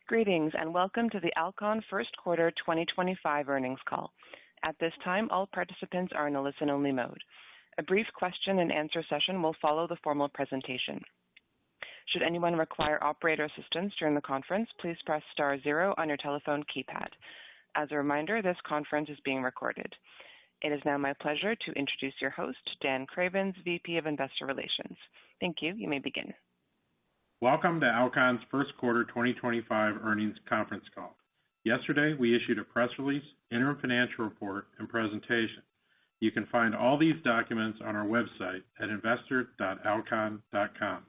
Greetings and welcome to the Alcon First Quarter 2025 earnings call. At this time, all participants are in a listen-only mode. A brief question-and-answer session will follow the formal presentation. Should anyone require operator assistance during the conference, please press star zero on your telephone keypad. As a reminder, this conference is being recorded. It is now my pleasure to introduce your host, Dan Cravens, VP of Investor Relations. Thank you. You may begin. Welcome to Alcon's First Quarter 2025 earnings conference call. Yesterday, we issued a press release, interim financial report, and presentation. You can find all these documents on our website at investor.alcon.com.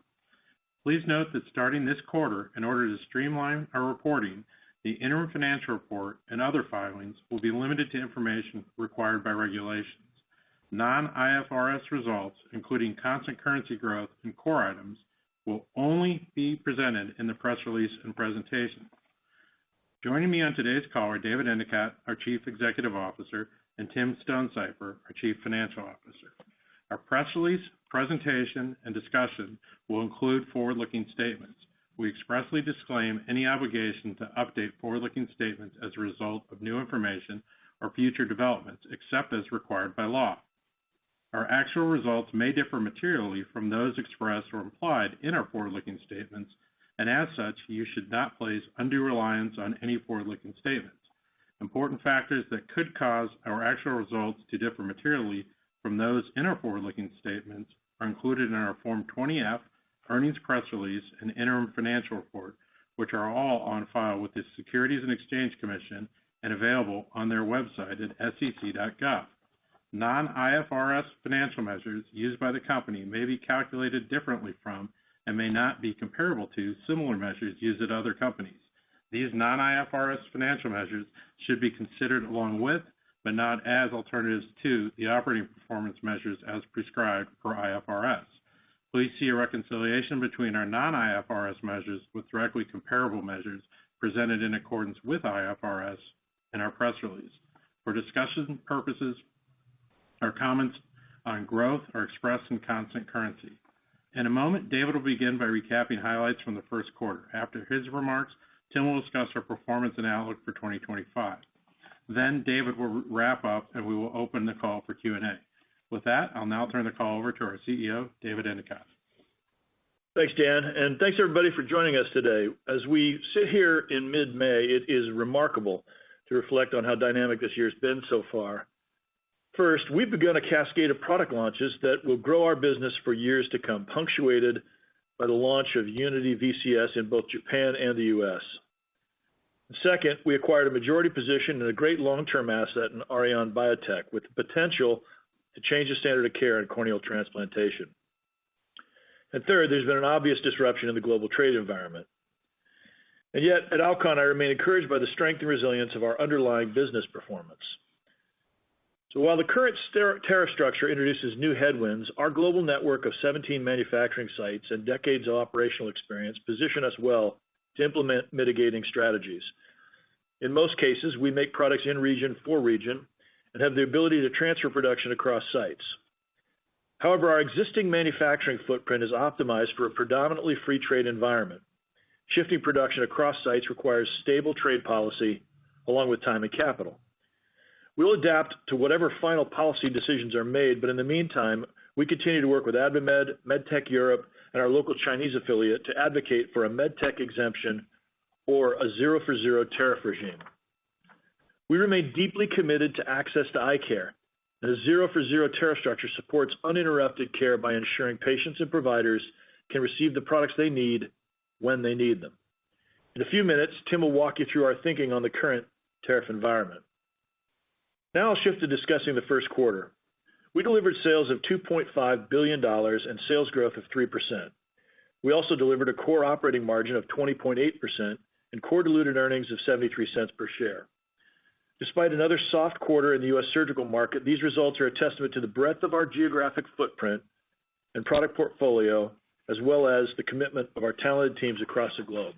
Please note that starting this quarter, in order to streamline our reporting, the interim financial report and other filings will be limited to information required by regulations. Non-IFRS results, including constant currency growth and core items, will only be presented in the press release and presentation. Joining me on today's call are David Endicott, our Chief Executive Officer, and Tim Stonesipher, our Chief Financial Officer. Our press release, presentation, and discussion will include forward-looking statements. We expressly disclaim any obligation to update forward-looking statements as a result of new information or future developments, except as required by law. Our actual results may differ materially from those expressed or implied in our forward-looking statements, and as such, you should not place undue reliance on any forward-looking statements. Important factors that could cause our actual results to differ materially from those in our forward-looking statements are included in our Form 20-F, earnings press release, and interim financial report, which are all on file with the Securities and Exchange Commission and available on their website at sec.gov. Non-IFRS financial measures used by the company may be calculated differently from and may not be comparable to similar measures used at other companies. These non-IFRS financial measures should be considered along with, but not as alternatives to, the operating performance measures as prescribed per IFRS. Please see a reconciliation between our non-IFRS measures with directly comparable measures presented in accordance with IFRS in our press release. For discussion purposes, our comments on growth are expressed in constant currency. In a moment, David will begin by recapping highlights from the first quarter. After his remarks, Tim will discuss our performance and outlook for 2025. Then David will wrap up and we will open the call for Q&A. With that, I'll now turn the call over to our CEO, David Endicott. Thanks, Dan, and thanks everybody for joining us today. As we sit here in mid-May, it is remarkable to reflect on how dynamic this year's been so far. First, we've begun a cascade of product launches that will grow our business for years to come, punctuated by the launch of Unity VCS in both Japan and the U.S. Second, we acquired a majority position in a great long-term asset in Auryon Biotech with the potential to change the standard of care in corneal transplantation. And third, there's been an obvious disruption in the global trade environment. And yet, at Alcon, I remain encouraged by the strength and resilience of our underlying business performance. So while the current tariff structure introduces new headwinds, our global network of 17 manufacturing sites and decades of operational experience position us well to implement mitigating strategies. In most cases, we make products in region for region and have the ability to transfer production across sites. However, our existing manufacturing footprint is optimized for a predominantly free trade environment. Shifting production across sites requires stable trade policy along with time and capital. We'll adapt to whatever final policy decisions are made, but in the meantime, we continue to work with AdvaMed, MedTech Europe, and our local Chinese affiliate to advocate for a MedTech exemption or a zero-for-zero tariff regime. We remain deeply committed to access to eye care, and a zero-for-zero tariff structure supports uninterrupted care by ensuring patients and providers can receive the products they need when they need them. In a few minutes, Tim will walk you through our thinking on the current tariff environment. Now I'll shift to discussing the first quarter. We delivered sales of $2.5 billion and sales growth of 3%. We also delivered a core operating margin of 20.8% and core diluted earnings of 73 cents per share. Despite another soft quarter in the U.S. surgical market, these results are a testament to the breadth of our geographic footprint and product portfolio, as well as the commitment of our talented teams across the globe.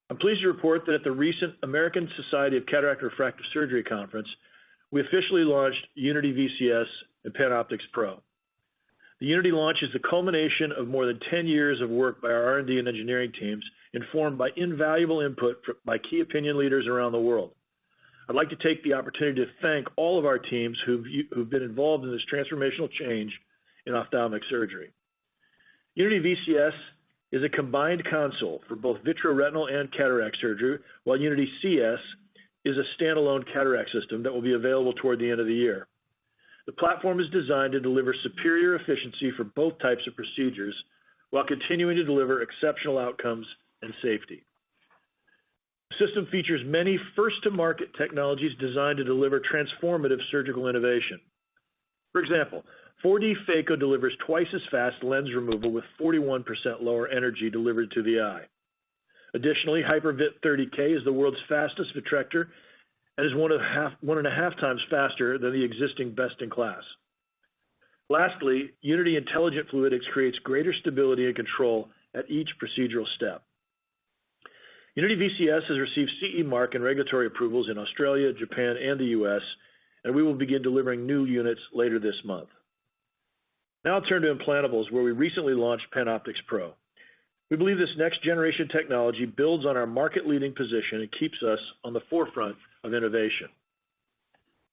I'm pleased to report that at the recent American Society of Cataract and Refractive Surgery conference, we officially launched Unity VCS and PanOptix Pro. The Unity launch is the culmination of more than 10 years of work by our R&D and engineering teams, informed by invaluable input by key opinion leaders around the world. I'd like to take the opportunity to thank all of our teams who've been involved in this transformational change in ophthalmic surgery. Unity VCS is a combined console for both vitreoretinal and cataract surgery, while Unity CS is a standalone cataract system that will be available toward the end of the year. The platform is designed to deliver superior efficiency for both types of procedures while continuing to deliver exceptional outcomes and safety. The system features many first-to-market technologies designed to deliver transformative surgical innovation. For example, 4D phaco delivers twice as fast lens removal with 41% lower energy delivered to the eye. Additionally, HyperVit 30K is the world's fastest vitrector and is 1.5 times faster than the existing best-in-class. Lastly, Unity Intelligent Fluidics creates greater stability and control at each procedural step. Unity VCS has received CE mark and regulatory approvals in Australia, Japan, and the US, and we will begin delivering new units later this month. Now I'll turn to implantables, where we recently launched PanOptix Pro. We believe this next generation technology builds on our market-leading position and keeps us on the forefront of innovation.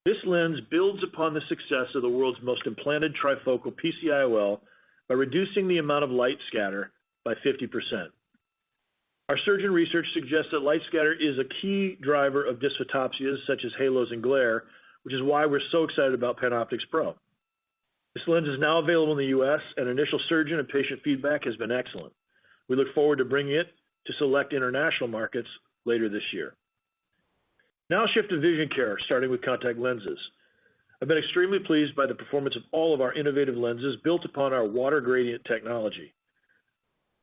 This lens builds upon the success of the world's most implanted trifocal PCIOL by reducing the amount of light scatter by 50%. Our surgeon research suggests that light scatter is a key driver of dysphotopsias such as halos and glare, which is why we're so excited about PanOptix Pro. This lens is now available in the US, and initial surgeon and patient feedback has been excellent. We look forward to bringing it to select international markets later this year. Now I'll shift to vision care, starting with contact lenses. I've been extremely pleased by the performance of all of our innovative lenses built upon our water gradient technology.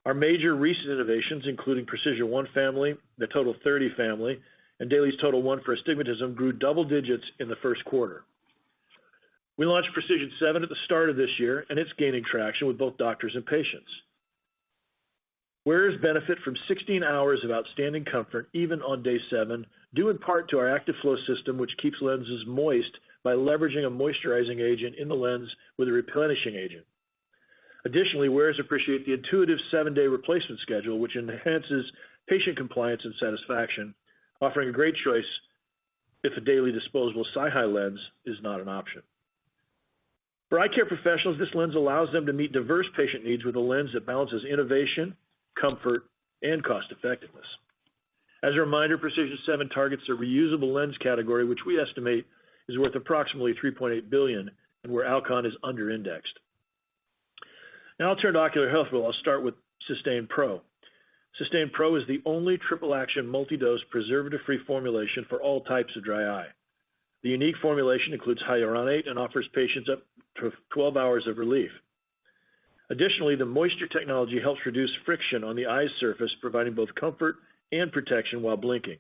Our major recent innovations, including Precision 1 family, the Total 30 family, and Dailies Total 1 for astigmatism, grew double digits in the first quarter. We launched Precision 7 at the start of this year, and it's gaining traction with both doctors and patients. Wearers benefit from 16 hours of outstanding comfort, even on day 7, due in part to our Active Flow system, which keeps lenses moist by leveraging a moisturizing agent in the lens with a replenishing agent. Additionally, wearers appreciate the intuitive 7-day replacement schedule, which enhances patient compliance and satisfaction, offering a great choice if a daily disposable SiHy lens is not an option. For eye care professionals, this lens allows them to meet diverse patient needs with a lens that balances innovation, comfort, and cost effectiveness. As a reminder, Precision 7 targets a reusable lens category, which we estimate is worth approximately $3.8 billion, and where Alcon is under-indexed. Now I'll turn to ocular health, where I'll start with Systane Pro. Systane Pro is the only triple-action multi-dose preservative-free formulation for all types of dry eye. The unique formulation includes hyaluronate and offers patients up to 12 hours of relief. Additionally, the moisture technology helps reduce friction on the eye's surface, providing both comfort and protection while blinking.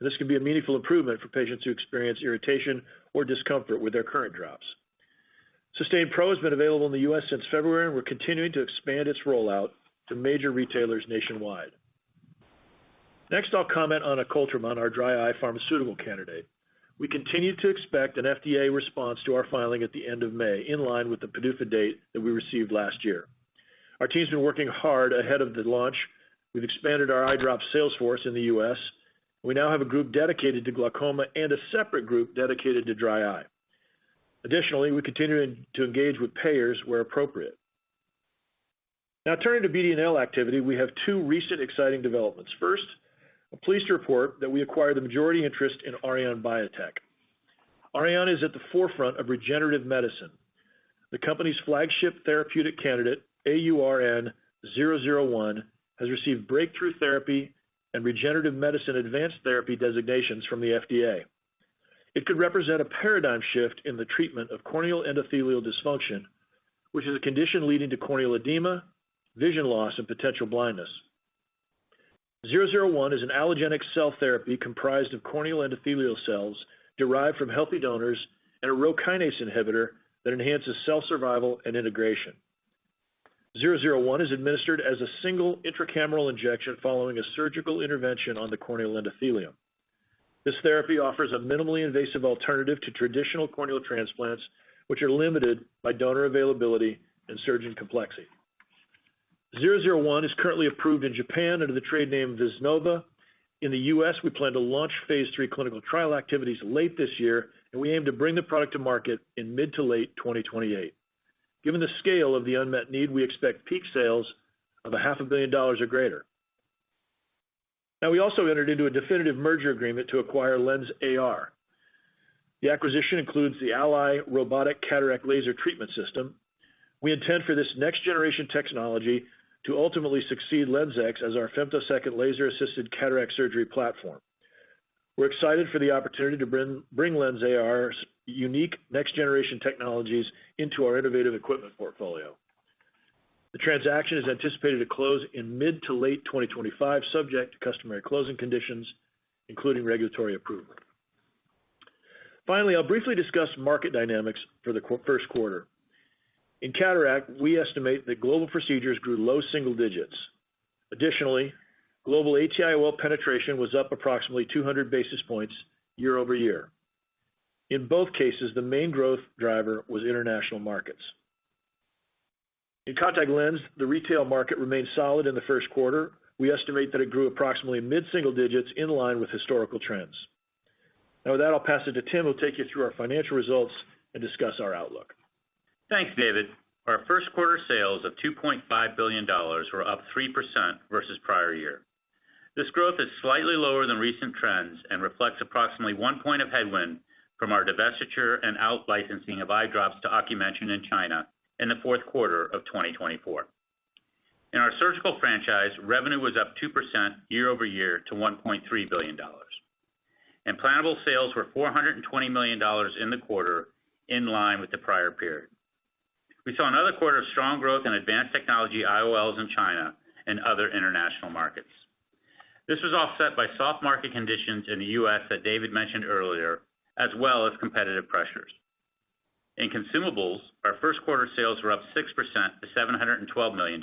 And this can be a meaningful improvement for patients who experience irritation or discomfort with their current drops. Systane Pro has been available in the U.S. since February, and we're continuing to expand its rollout to major retailers nationwide. Next, I'll comment on Acoltremon, our dry eye pharmaceutical candidate. We continue to expect an FDA response to our filing at the end of May, in line with the PDUFA date that we received last year. Our team's been working hard ahead of the launch. We've expanded our eye drop sales force in the U.S. We now have a group dedicated to glaucoma and a separate group dedicated to dry eye. Additionally, we continue to engage with payers where appropriate. Now turning to BD&L activity, we have 2 recent exciting developments. First, I'm pleased to report that we acquired the majority interest in Auryon Biotech. Auryon is at the forefront of regenerative medicine. The company's flagship therapeutic candidate, AURN-001, has received breakthrough therapy and regenerative medicine advanced therapy designations from the FDA. It could represent a paradigm shift in the treatment of corneal endothelial dysfunction, which is a condition leading to corneal edema, vision loss, and potential blindness. 001 is an allogenic cell therapy comprised of corneal endothelial cells derived from healthy donors and a Rho kinase inhibitor that enhances cell survival and integration. 001 is administered as a single intracameral injection following a surgical intervention on the corneal endothelium. This therapy offers a minimally invasive alternative to traditional corneal transplants, which are limited by donor availability and surgeon complexity. 001 is currently approved in Japan under the trade name Visnova. In the U.S., we plan to launch phase 3 clinical trial activities late this year, and we aim to bring the product to market in mid to late 2028. Given the scale of the unmet need, we expect peak sales of $500 million or greater. Now, we also entered into a definitive merger agreement to acquire LensAR. The acquisition includes the Ally robotic cataract laser treatment system. We intend for this next generation technology to ultimately succeed LensX as our femtosecond laser-assisted cataract surgery platform. We're excited for the opportunity to bring LensAR's unique next-generation technologies into our innovative equipment portfolio. The transaction is anticipated to close in mid to late 2025, subject to customary closing conditions, including regulatory approval. Finally, I'll briefly discuss market dynamics for the first quarter. In cataract, we estimate that global procedures grew low single digits. Additionally, global ATIOL penetration was up approximately 200 basis points year over year. In both cases, the main growth driver was international markets. In contact lens, the retail market remained solid in the first quarter. We estimate that it grew approximately mid-single digits in line with historical trends. Now with that, I'll pass it to Tim, who'll take you through our financial results and discuss our outlook. Thanks, David. Our first quarter sales of $2.5 billion were up 3% versus prior year. This growth is slightly lower than recent trends and reflects approximately 1 point of headwind from our divestiture and out-licensing of eye drops to Ocumension in China in the fourth quarter of 2024. In our surgical franchise, revenue was up 2% year over year to $1.3 billion. Implantable sales were $420 million in the quarter, in line with the prior period. We saw another quarter of strong growth in advanced technology IOLs in China and other international markets. This was offset by soft market conditions in the U.S. that David mentioned earlier, as well as competitive pressures. In consumables, our first quarter sales were up 6% to $712 million,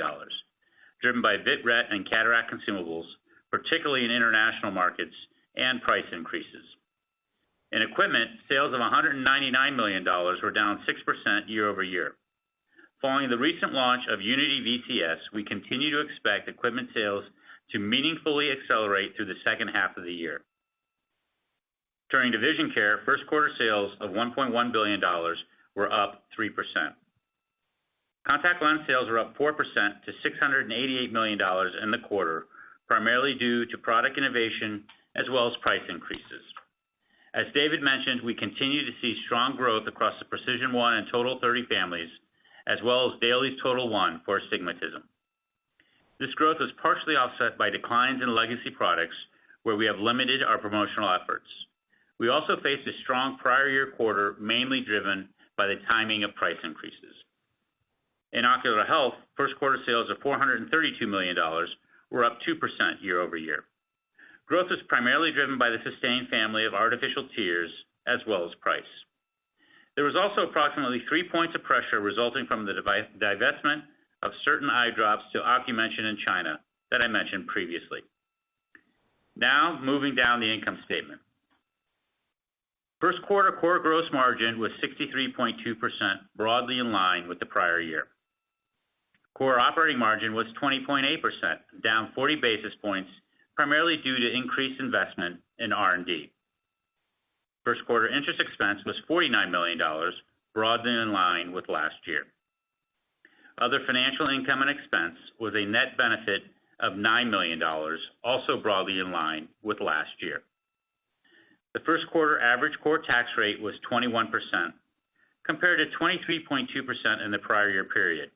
driven by vitret and cataract consumables, particularly in international markets, and price increases. In equipment, sales of $199 million were down 6% year over year. Following the recent launch of Unity VCS, we continue to expect equipment sales to meaningfully accelerate through the second half of the year. Turning to vision care, first quarter sales of $1.1 billion were up 3%. Contact lens sales were up 4% to $688 million in the quarter, primarily due to product innovation as well as price increases. As David mentioned, we continue to see strong growth across the Precision 1 and Total 30 families, as well as Dailies Total 1 for astigmatism. This growth was partially offset by declines in legacy products, where we have limited our promotional efforts. We also faced a strong prior year quarter, mainly driven by the timing of price increases. In ocular health, first quarter sales of $432 million were up 2% year over year. Growth was primarily driven by the Sustain family of artificial tears, as well as price. There was also approximately 3 points of pressure resulting from the divestment of certain eye drops to Ocumension in China that I mentioned previously. Now, moving down the income statement. First quarter core gross margin was 63.2%, broadly in line with the prior year. Core operating margin was 20.8%, down 40 basis points, primarily due to increased investment in R&D. First quarter interest expense was $49 million, broadly in line with last year. Other financial income and expense was a net benefit of $9 million, also broadly in line with last year. The first quarter average core tax rate was 21%, compared to 23.2% in the prior year period,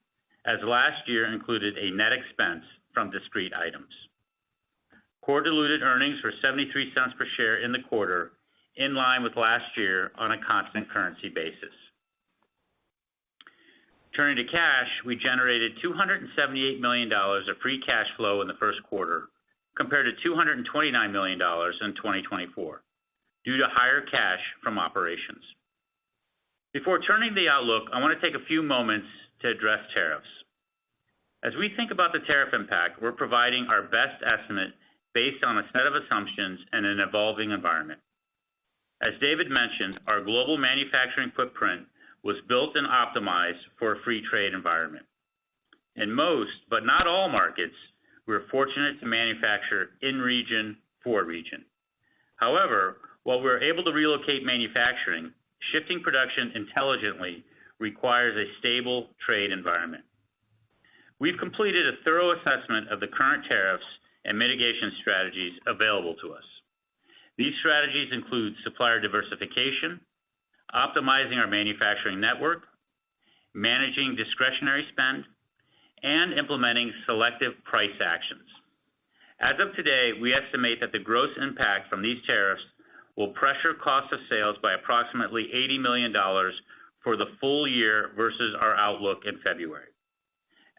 as last year included a net expense from discrete items. Core diluted earnings were 73 cents per share in the quarter, in line with last year on a constant currency basis. Turning to cash, we generated $278 million of free cash flow in the first quarter, compared to $229 million in 2024, due to higher cash from operations. Before turning to the outlook, I want to take a few moments to address tariffs. As we think about the tariff impact, we're providing our best estimate based on a set of assumptions and an evolving environment. As David mentioned, our global manufacturing footprint was built and optimized for a free trade environment. In most, but not all markets, we're fortunate to manufacture in region for region. However, while we're able to relocate manufacturing, shifting production intelligently requires a stable trade environment. We've completed a thorough assessment of the current tariffs and mitigation strategies available to us. These strategies include supplier diversification, optimizing our manufacturing network, managing discretionary spend, and implementing selective price actions. As of today, we estimate that the gross impact from these tariffs will pressure cost of sales by approximately $80 million for the full year versus our outlook in February.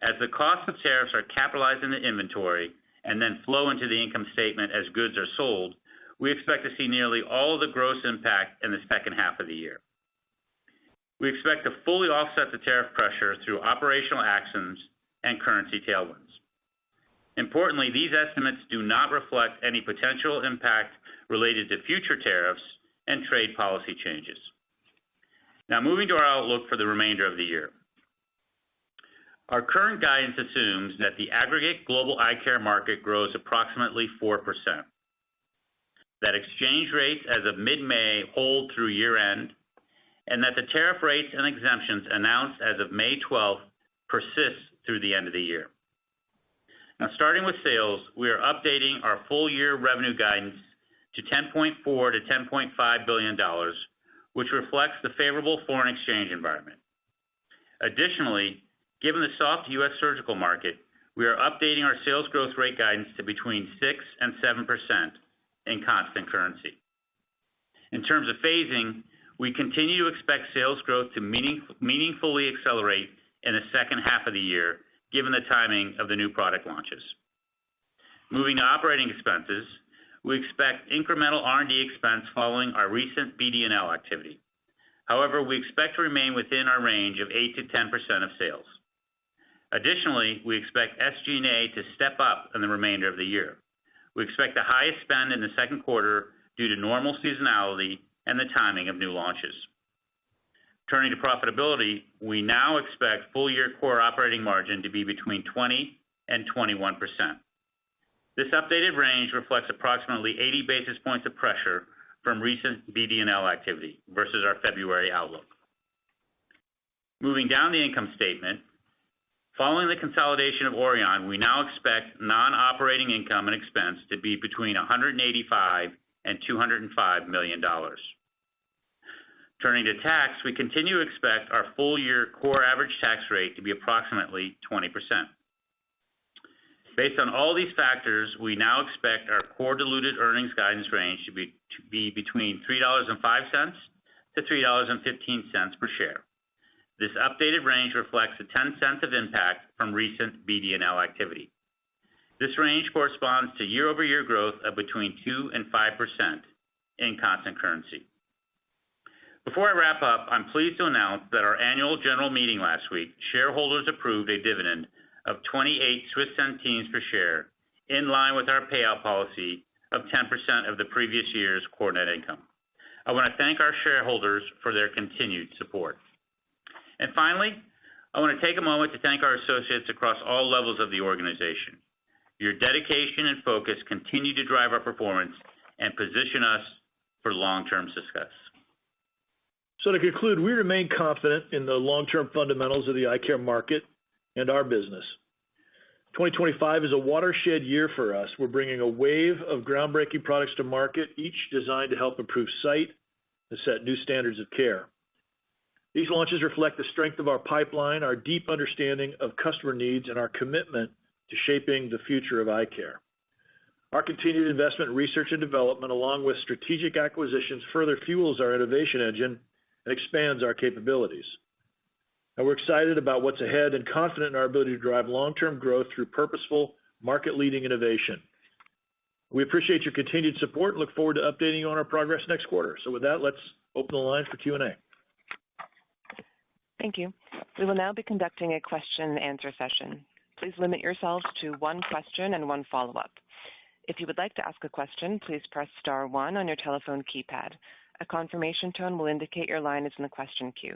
As the cost of tariffs are capitalized in the inventory and then flow into the income statement as goods are sold, we expect to see nearly all of the gross impact in the second half of the year. We expect to fully offset the tariff pressure through operational actions and currency tailwinds. Importantly, these estimates do not reflect any potential impact related to future tariffs and trade policy changes. Now, moving to our outlook for the remainder of the year. Our current guidance assumes that the aggregate global eye care market grows approximately 4%, that exchange rates as of mid-May hold through year-end, and that the tariff rates and exemptions announced as of May 12th persist through the end of the year. Now, starting with sales, we are updating our full-year revenue guidance to $10.4 to $10.5 billion, which reflects the favorable foreign exchange environment. Additionally, given the soft U.S. surgical market, we are updating our sales growth rate guidance to between 6% and 7% in constant currency. In terms of phasing, we continue to expect sales growth to meaningfully accelerate in the second half of the year, given the timing of the new product launches. Moving to operating expenses, we expect incremental R&D expense following our recent BD&L activity. However, we expect to remain within our range of 8 to 10% of sales. Additionally, we expect SG&A to step up in the remainder of the year. We expect the highest spend in the second quarter due to normal seasonality and the timing of new launches. Turning to profitability, we now expect full-year core operating margin to be between 20 and 21%. This updated range reflects approximately 80 basis points of pressure from recent BD&L activity versus our February outlook. Moving down the income statement, following the consolidation of Auryon, we now expect non-operating income and expense to be between $185 and $205 million. Turning to tax, we continue to expect our full-year core average tax rate to be approximately 20%. Based on all these factors, we now expect our core diluted earnings guidance range to be between $3.05 to $3.15 per share. This updated range reflects the 10 cents of impact from recent BD&L activity. This range corresponds to year-over-year growth of between 2 and 5% in constant currency. Before I wrap up, I'm pleased to announce that our annual general meeting last week, shareholders approved a dividend of 28 Swiss centimes per share, in line with our payout policy of 10% of the previous year's core net income. I want to thank our shareholders for their continued support. And finally, I want to take a moment to thank our associates across all levels of the organization. Your dedication and focus continue to drive our performance and position us for long-term success. So to conclude, we remain confident in the long-term fundamentals of the eye care market and our business. 2025 is a watershed year for us. We're bringing a wave of groundbreaking products to market, each designed to help improve sight and set new standards of care. These launches reflect the strength of our pipeline, our deep understanding of customer needs, and our commitment to shaping the future of eye care. Our continued investment in research and development, along with strategic acquisitions, further fuels our innovation engine and expands our capabilities. And we're excited about what's ahead and confident in our ability to drive long-term growth through purposeful, market-leading innovation. We appreciate your continued support and look forward to updating you on our progress next quarter. So with that, let's open the line for Q&A. Thank you. We will now be conducting a question and answer session. Please limit yourselves to one question and one follow-up. If you would like to ask a question, please press star 1 on your telephone keypad. A confirmation tone will indicate your line is in the question queue.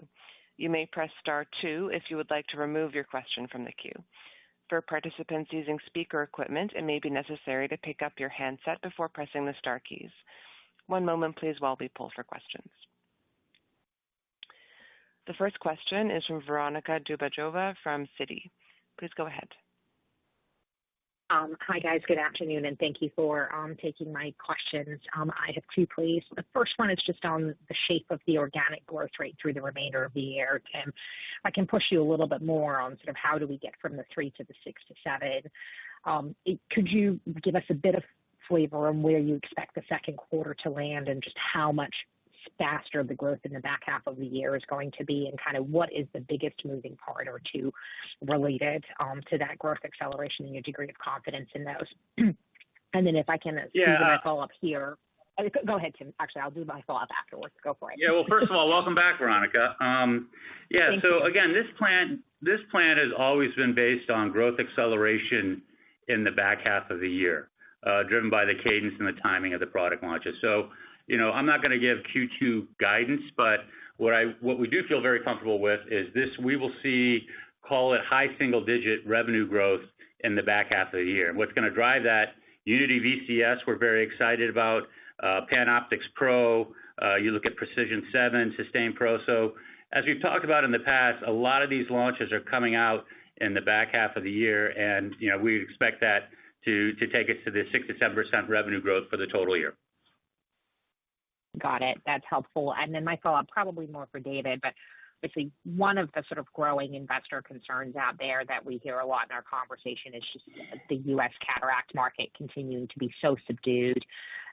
You may press star 2 if you would like to remove your question from the queue. For participants using speaker equipment, it may be necessary to pick up your handset before pressing the star keys. One moment, please, while we pull for questions. The first question is from Veronika Dubajova from Citi. Please go ahead. Hi, guys. Good afternoon, and thank you for taking my questions. I have two, please. The first one is just on the shape of the organic growth rate through the remainder of the year. Tim, I can push you a little bit more on sort of how do we get from the 3 to the 6 to 7. Could you give us a bit of flavor on where you expect the second quarter to land and just how much faster the growth in the back half of the year is going to be, and kind of what is the biggest moving part or two related to that growth acceleration and your degree of confidence in those? And then if I can do my follow-up here. Go ahead, Tim. Actually, I'll do my follow-up afterwards. Go for it. Yeah, well, first of all, welcome back, Veronica. Again, this plan has always been based on growth acceleration in the back half of the year, driven by the cadence and the timing of the product launches. So, I'm not going to give Q2 guidance, but what we do feel very comfortable with is this: we will see, call it high single-digit revenue growth in the back half of the year. And what's going to drive that? Unity VCS, we're very excited about. PanOptix Pro. You look at Precision 7, Sustain Pro. So, as we've talked about in the past, a lot of these launches are coming out in the back half of the year, and we expect that to take us to the 6 to 7% revenue growth for the total year. Got it. That's helpful. And then my follow-up, probably more for David, but obviously one of the sort of growing investor concerns out there that we hear a lot in our conversation is just the U.S. cataract market continuing to be so subdued.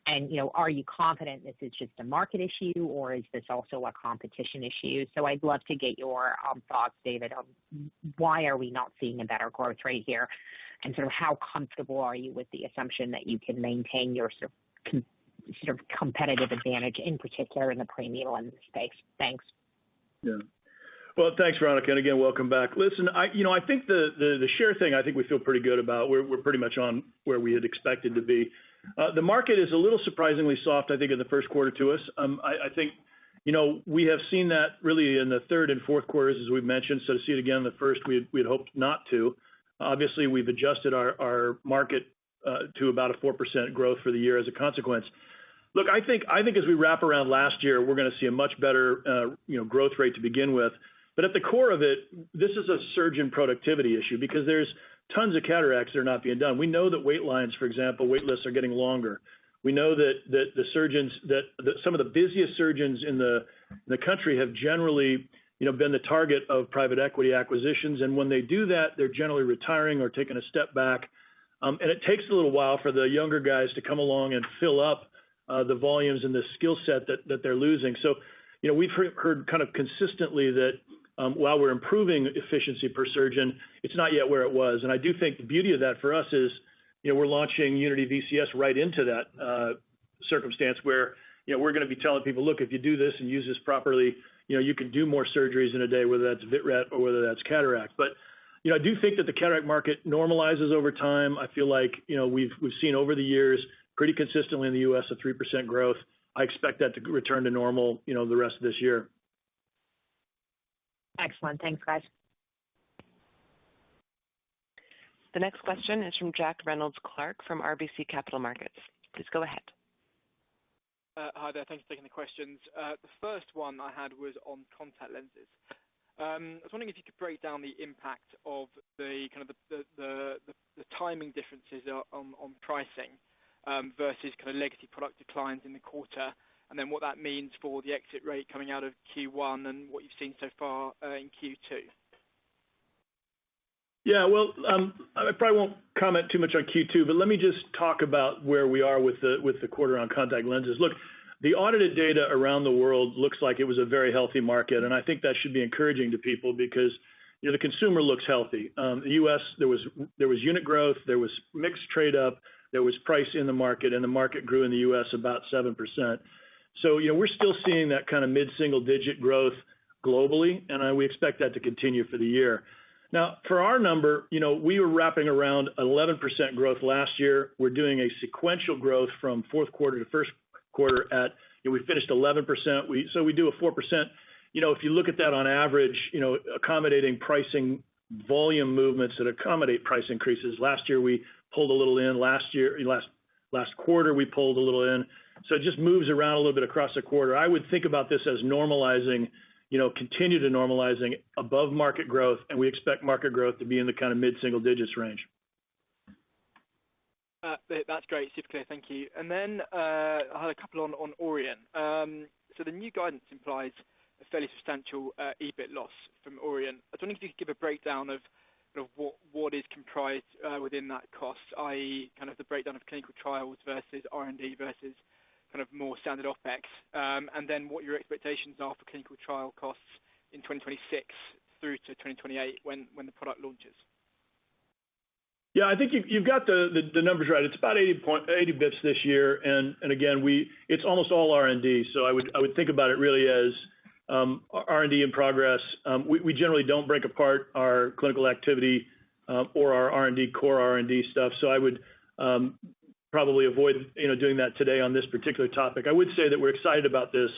And, are you confident this is just a market issue, or is this also a competition issue? So I'd love to get your thoughts, David, on why are we not seeing a better growth rate here, and sort of how comfortable are you with the assumption that you can maintain your sort of competitive advantage, in particular in the premium lens space? Thanks. Yeah. Well, thanks, Veronica, and again, welcome back. Listen, I think the share thing, I think we feel pretty good about. We're pretty much on where we had expected to be. The market is a little surprisingly soft, I think, in the first quarter to us. I think, we have seen that really in the third and fourth quarters, as we've mentioned. So to see it again in the first, we had hoped not to. Obviously, we've adjusted our market to about a 4% growth for the year as a consequence. Look, I think as we wrap around last year, we're going to see a much better, growth rate to begin with. But at the core of it, this is a surgeon productivity issue because there's tons of cataracts that are not being done. We know that wait lines, for example, wait lists are getting longer. We know that the surgeons, that some of the busiest surgeons in the country have generally, been the target of private equity acquisitions. And when they do that, they're generally retiring or taking a step back. And it takes a little while for the younger guys to come along and fill up the volumes and the skill set that they're losing. So, we've heard kind of consistently that while we're improving efficiency per surgeon, it's not yet where it was. And I do think the beauty of that for us is, we're launching Unity VCS right into that circumstance where, we're going to be telling people, look, if you do this and use this properly, you can do more surgeries in a day, whether that's vitret or whether that's cataract. But, I do think that the cataract market normalizes over time. I feel like, we've seen over the years pretty consistently in the U.S. a 3% growth. I expect that to return to normal, the rest of this year. Excellent. Thanks, guys. The next question is from Jack Reynolds-Clarke from RBC Capital Markets. Please go ahead. Hi there. Thanks for taking the questions. The first one I had was on contact lenses. I was wondering if you could break down the impact of the kind of the timing differences on pricing versus kind of legacy product declines in the quarter, and then what that means for the exit rate coming out of Q1 and what you've seen so far in Q2. Yeah, well, I probably won't comment too much on Q2, but let me just talk about where we are with the quarter on contact lenses. Look, the audited data around the world looks like it was a very healthy market, and I think that should be encouraging to people because the consumer looks healthy. The U.S. there was unit growth, there was mixed trade up, there was price in the market, and the market grew in the U.S. about 7%. So we're still seeing that kind of mid-single-digit growth globally, and we expect that to continue for the year. Now, for our number, we were wrapping around 11% growth last year. We're doing a sequential growth from fourth quarter to first quarter at, we finished 11%. So we do a 4% if you look at that on average, accommodating pricing volume movements that accommodate price increases. Last year we pulled a little in. Last quarter we pulled a little in. So it just moves around a little bit across the quarter. I would think about this as normalizing, continue to normalizing above market growth, and we expect market growth to be in the kind of mid-single digits range. That's great, super clear, thank you. And then I had a couple on Auryon. So the new guidance implies a fairly substantial EBIT loss from Auryon. I was wondering if you could give a breakdown of what is comprised within that cost, i.e. kind of the breakdown of clinical trials versus R&D versus kind of more standard OPEX, and then what your expectations are for clinical trial costs in 2026 through to 2028 when the product launches. Yeah, I think you've got the numbers right. It's about 80 bips this year, and again, it's almost all R&D. So I would think about it really as R&D in progress. We generally don't break apart our clinical activity or our R&D core R&D stuff. So I would probably avoid doing that today on this particular topic. I would say that we're excited about this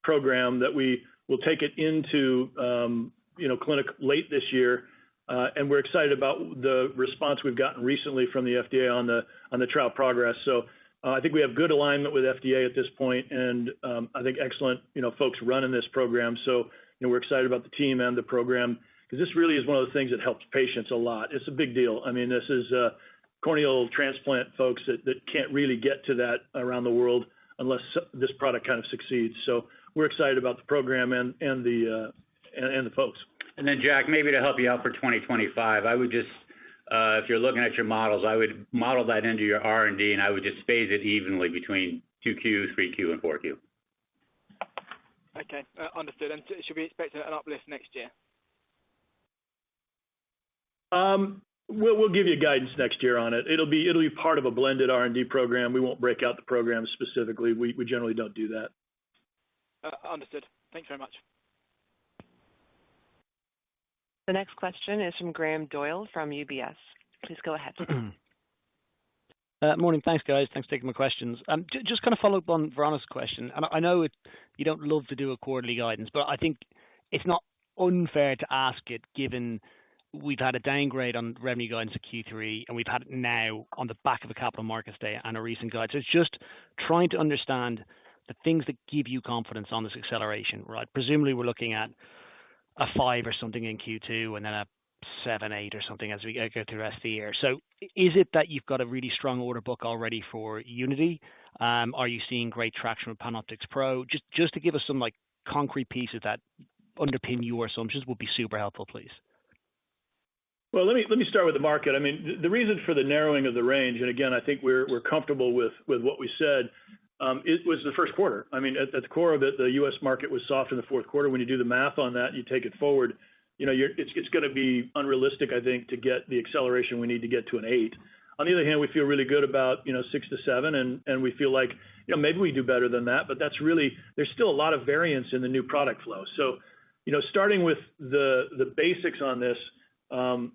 program, that we will take it into clinic late this year. And we're excited about the response we've gotten recently from the FDA on the trial progress. So I think we have good alignment with FDA at this point, and I think excellent folks running this program. So we're excited about the team and the program, because this really is one of the things that helps patients a lot. It's a big deal. I mean, this is corneal transplant folks that can't really get to that around the world unless this product kind of succeeds. So we're excited about the program and the folks. And then, Jack, maybe to help you out for 2025, I would just, if you're looking at your models, I would model that into your R&D, and I would just phase it evenly between 2Q, 3Q, and 4Q. Okay, understood. And should we expect an uplift next year? We'll give you guidance next year on it. It'll be part of a blended R&D program. We won't break out the program specifically. We generally don't do that. Understood. Thanks very much. The next question is from Graham Doyle from UBS. Please go ahead. Morning. Thanks, guys. Thanks for taking my questions. Just kind of follow up on Veronica's question. And I know you don't love to do a quarterly guidance, but I think it's not unfair to ask it, given we've had a downgrade on revenue guidance at Q3, and we've had it now on the back of a capital markets day and a recent guide. So it's just trying to understand the things that give you confidence on this acceleration, right? Presumably we're looking at a 5 or something in Q2 and then a 7, 8 or something as we go through the rest of the year. So is it that you've got a really strong order book already for Unity? Are you seeing great traction with PanOptix Pro? Just to give us some concrete pieces that underpin your assumptions would be super helpful, please. Well, let me start with the market. I mean, the reason for the narrowing of the range, and again, I think we're comfortable with what we said. It was the first quarter. I mean, at the core of it, the U.S. market was soft in the fourth quarter. When you do the math on that, you take it forward, it's going to be unrealistic, I think, to get the acceleration we need to get to an 8. On the other hand, we feel really good about 6 to 7, and we feel like maybe we do better than that. But that's really, there's still a lot of variance in the new product flow. So starting with the basics on this, the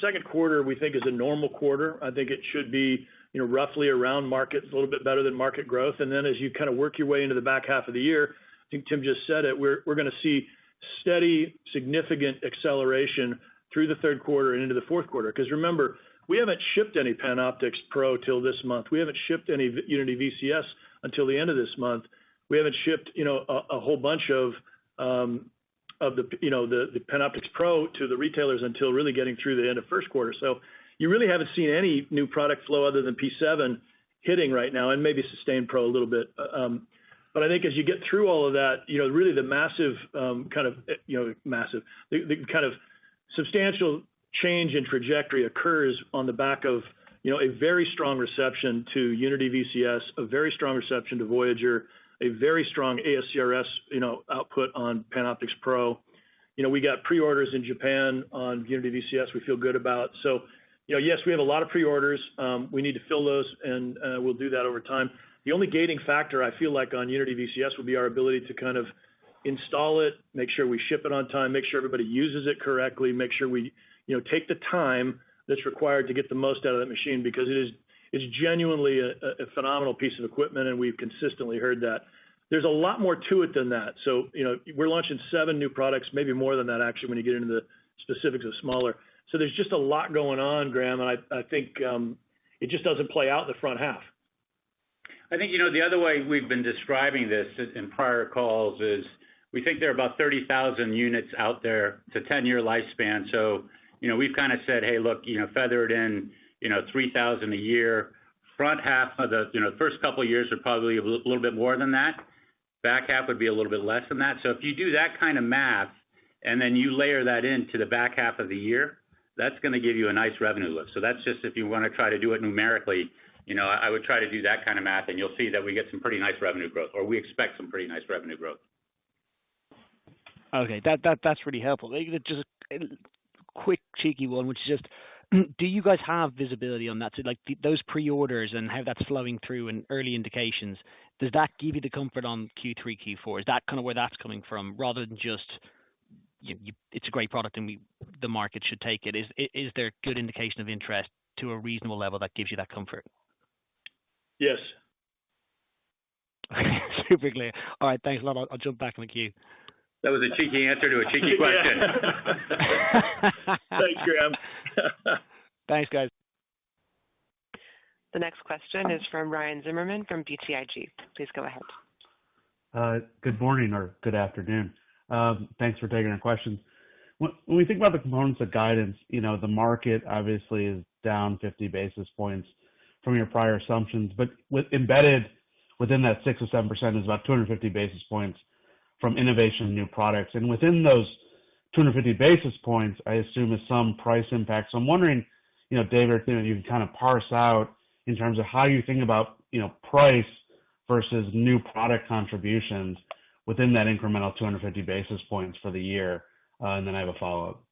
second quarter we think is a normal quarter. I think it should be roughly around market, a little bit better than market growth. And then as you kind of work your way into the back half of the year, I think Tim just said it, we're going to see steady, significant acceleration through the third quarter and into the fourth quarter. Because remember, we haven't shipped any PanOptix Pro till this month. We haven't shipped any Unity VCS until the end of this month. We haven't shipped a whole bunch of the PanOptix Pro to the retailers until really getting through the end of first quarter. So you really haven't seen any new product flow other than P7 hitting right now, and maybe Sustain Pro a little bit. But I think as you get through all of that, really the massive the kind of substantial change in trajectory occurs on the back of a very strong reception to Unity VCS, a very strong reception to Voyager, a very strong ASCRS output on PanOptix Pro. We got pre-orders in Japan on Unity VCS we feel good about. So yes, we have a lot of pre-orders. We need to fill those, and we'll do that over time. The only gating factor I feel like on Unity VCS will be our ability to kind of install it, make sure we ship it on time, make sure everybody uses it correctly, make sure we take the time that's required to get the most out of that machine, because it's genuinely a phenomenal piece of equipment, and we've consistently heard that. there's a lot more to it than that. So, we're launching 7 new products, maybe more than that actually when you get into the specifics of smaller. So there's just a lot going on, Graham, and I think it just doesn't play out in the front half. I think, the other way we've been describing this in prior calls is we think there are about 30,000 units out there. It's a 10-year lifespan. So, we've kind of said, hey, look, feather it in, 3,000 a year. Front half of the, first couple of years are probably a little bit more than that. Back half would be a little bit less than that. So if you do that kind of math and then you layer that into the back half of the year, that's going to give you a nice revenue lift. So that's just if you want to try to do it numerically, I would try to do that kind of math, and you'll see that we get some pretty nice revenue growth, or we expect some pretty nice revenue growth. Okay, that's really helpful. Just a quick cheeky one, which is just, do you guys have visibility on that? So like those pre-orders and how that's flowing through and early indications, does that give you the comfort on Q3, Q4? Is that kind of where that's coming from, rather than just it's a great product and the market should take it? Is there good indication of interest to a reasonable level that gives you that comfort? Yes. Super clear. All right, thanks a lot. I'll jump back in the queue. That was a cheeky answer to a cheeky question. Thanks, Graham. Thanks, guys. The next question is from Ryan Zimmerman from BTIG. Please go ahead. Good morning or good afternoon. Thanks for taking our questions. When we think about the components of guidance, the market obviously is down 50 basis points from your prior assumptions, but embedded within that 6 or 7% is about 250 basis points from innovation and new products. And within those 250 basis points, I assume is some price impact. So I'm wondering, David, you can kind of parse out in terms of how you think about, price versus new product contributions within that incremental 250 basis points for the year. And then I have a follow-up.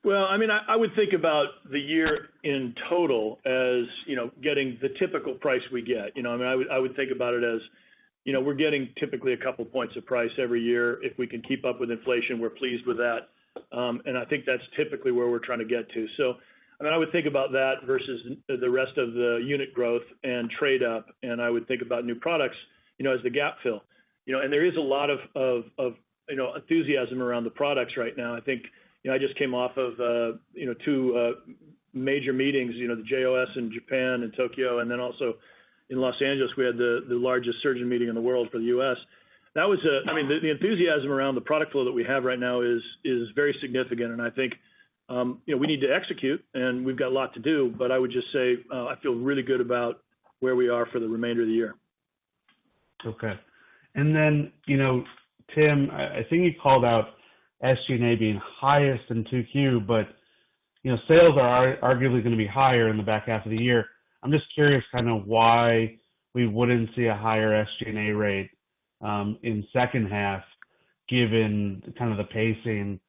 Well, I would think about the year in total as, getting the typical price we get. I would think about it as, we're getting typically a couple points of price every year. If we can keep up with inflation, we're pleased with that. And I think that's typically where we're trying to get to. So, I would think about that versus the rest of the unit growth and trade up. And I would think about new products, as the gap fill. And there is a lot of enthusiasm around the products right now. I think, I just came off of, 2 major meetings, the JOS in Japan and Tokyo, and then also in Los Angeles, we had the largest surgeon meeting in the world for the U.S. That was the enthusiasm around the product flow that we have right now is very significant. And I think, we need to execute, and we've got a lot to do, but I would just say, I feel really good about where we are for the remainder of the year. Okay. And then, Tim, I think you called out SG&A being highest in 2Q, but, sales are arguably going to be higher in the back half of the year. I'm just curious kind of why we wouldn't see a higher SG&A rate in second half, given kind of the pacing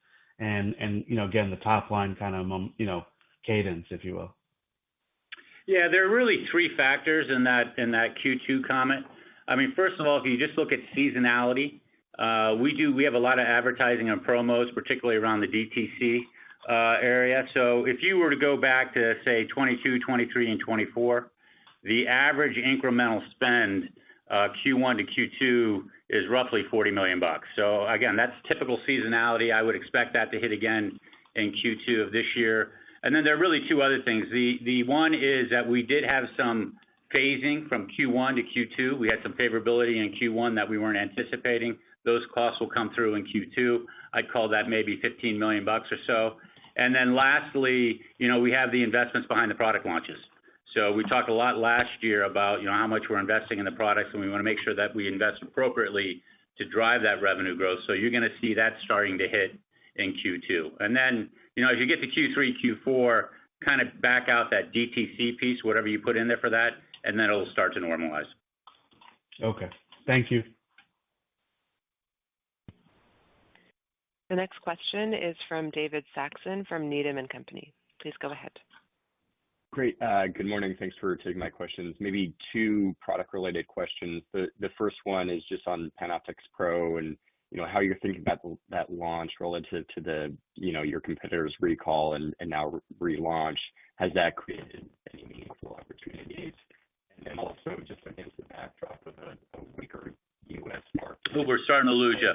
and again, the top line kind of, cadence, if you will. Yeah, there are really 3 factors in that Q2 comment. First of all, if you just look at seasonality, we have a lot of advertising and promos, particularly around the DTC area. So if you were to go back to, say, 22, 23, and 24, the average incremental spend Q1 to Q2 is roughly $40 million. So again, that's typical seasonality. I would expect that to hit again in Q2 of this year. And then there are really 2 other things. The one is that we did have some phasing from Q1 to Q2. We had some favorability in Q1 that we weren't anticipating. Those costs will come through in Q2. I'd call that maybe $15 million or so. And then lastly, we have the investments behind the product launches. So we talked a lot last year about, how much we're investing in the products, and we want to make sure that we invest appropriately to drive that revenue growth. So you're going to see that starting to hit in Q2. And then, as you get to Q3, Q4, kind of back out that DTC piece, whatever you put in there for that, and then it'll start to normalize. Okay. Thank you. The next question is from David Saxon from Needham & Company. Please go ahead. Great. Good morning. Thanks for taking my questions. Maybe 2 product-related questions. The first one is just on PanOptix Pro and, how you're thinking about that launch relative to the, your competitor's recall and now relaunch. Has that created any meaningful opportunities? And then also just against the backdrop of a weaker we're starting to lose you.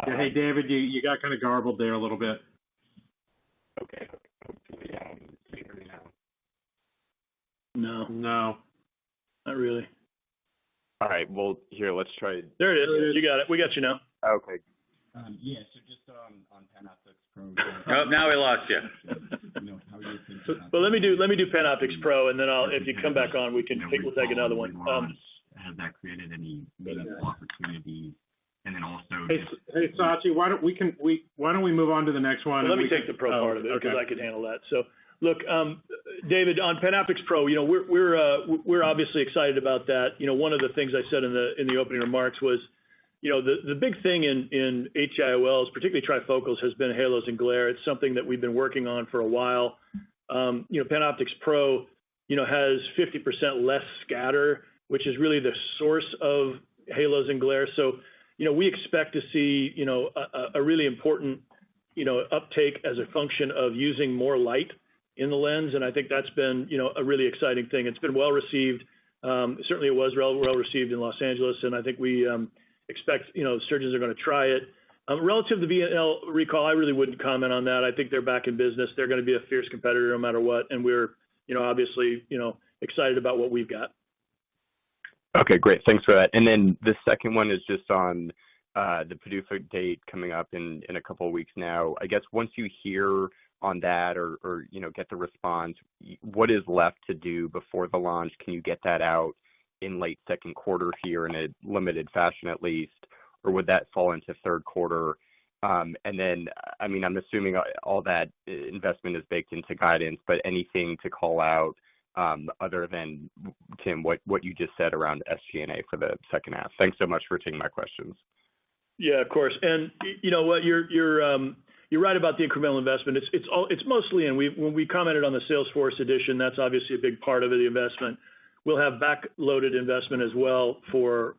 Hey, David, you got kind of garbled there a little bit. Okay. Hopefully, can you hear me No, now? not really. All right. Well, here, let's try. There it is. You got it. We got you now. Okay. Yeah, so just on PanOptix Pro. Oh, now we lost you. How are you thinking? But let me do PanOptix Pro, and then if you come back on, we'll take another one. Has that created any meaningful opportunities? And then also, hey Sachi, why don't we move on to the next one? Well, let me take the Pro part of it because I can handle that. So, look, David, on PanOptix Pro, we're obviously excited about that. One of the things I said in the opening remarks was, the big thing in HIOLs, particularly trifocals, has been halos and glare. It's something that we've been working on for a while. PanOptix Pro, has 50% less scatter, which is really the source of halos and glare. So, we expect to see, a really important, uptake as a function of using more light in the lens. And I think that's been, a really exciting thing. It's been well received. Certainly it was well received in Los Angeles. And I think we expect, surgeons are going to try it. Relative to the VNL recall, I really wouldn't comment on that. I think they're back in business. They're going to be a fierce competitor no matter what. And we're, obviously, excited about what we've got. Okay, great. Thanks for that. And then the second one is just on the PDUFA date coming up in a couple of weeks now. I guess once you hear on that or get the response, what is left to do before the launch? Can you get that out in late second quarter here in a limited fashion at least, or would that fall into third quarter? And then, I'm assuming all that investment is baked into guidance, but anything to call out other than, Tim, what you just said around SG&A for the second half. Thanks so much for taking my questions. Yeah, of course. And you know what, you're right about the incremental investment. It's mostly when we commented on the Salesforce edition, that's obviously a big part of the investment. We'll have back-loaded investment as well for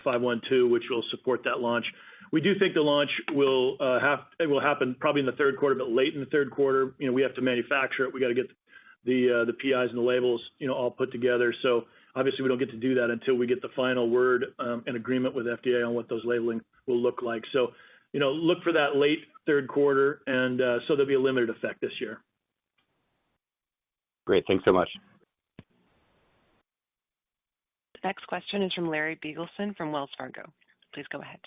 512, which will support that launch. We do think the launch will happen probably in the third quarter, but late in the third quarter. We have to manufacture it. We got to get the PIs and the labels, all put together. So obviously we don't get to do that until we get the final word and agreement with FDA on what those labeling will look like. So, look for that late third quarter, and so there'll be a limited effect this year. Great. Thanks so much. The next question is from Larry Blegelsen from Wells Fargo. Please go ahead.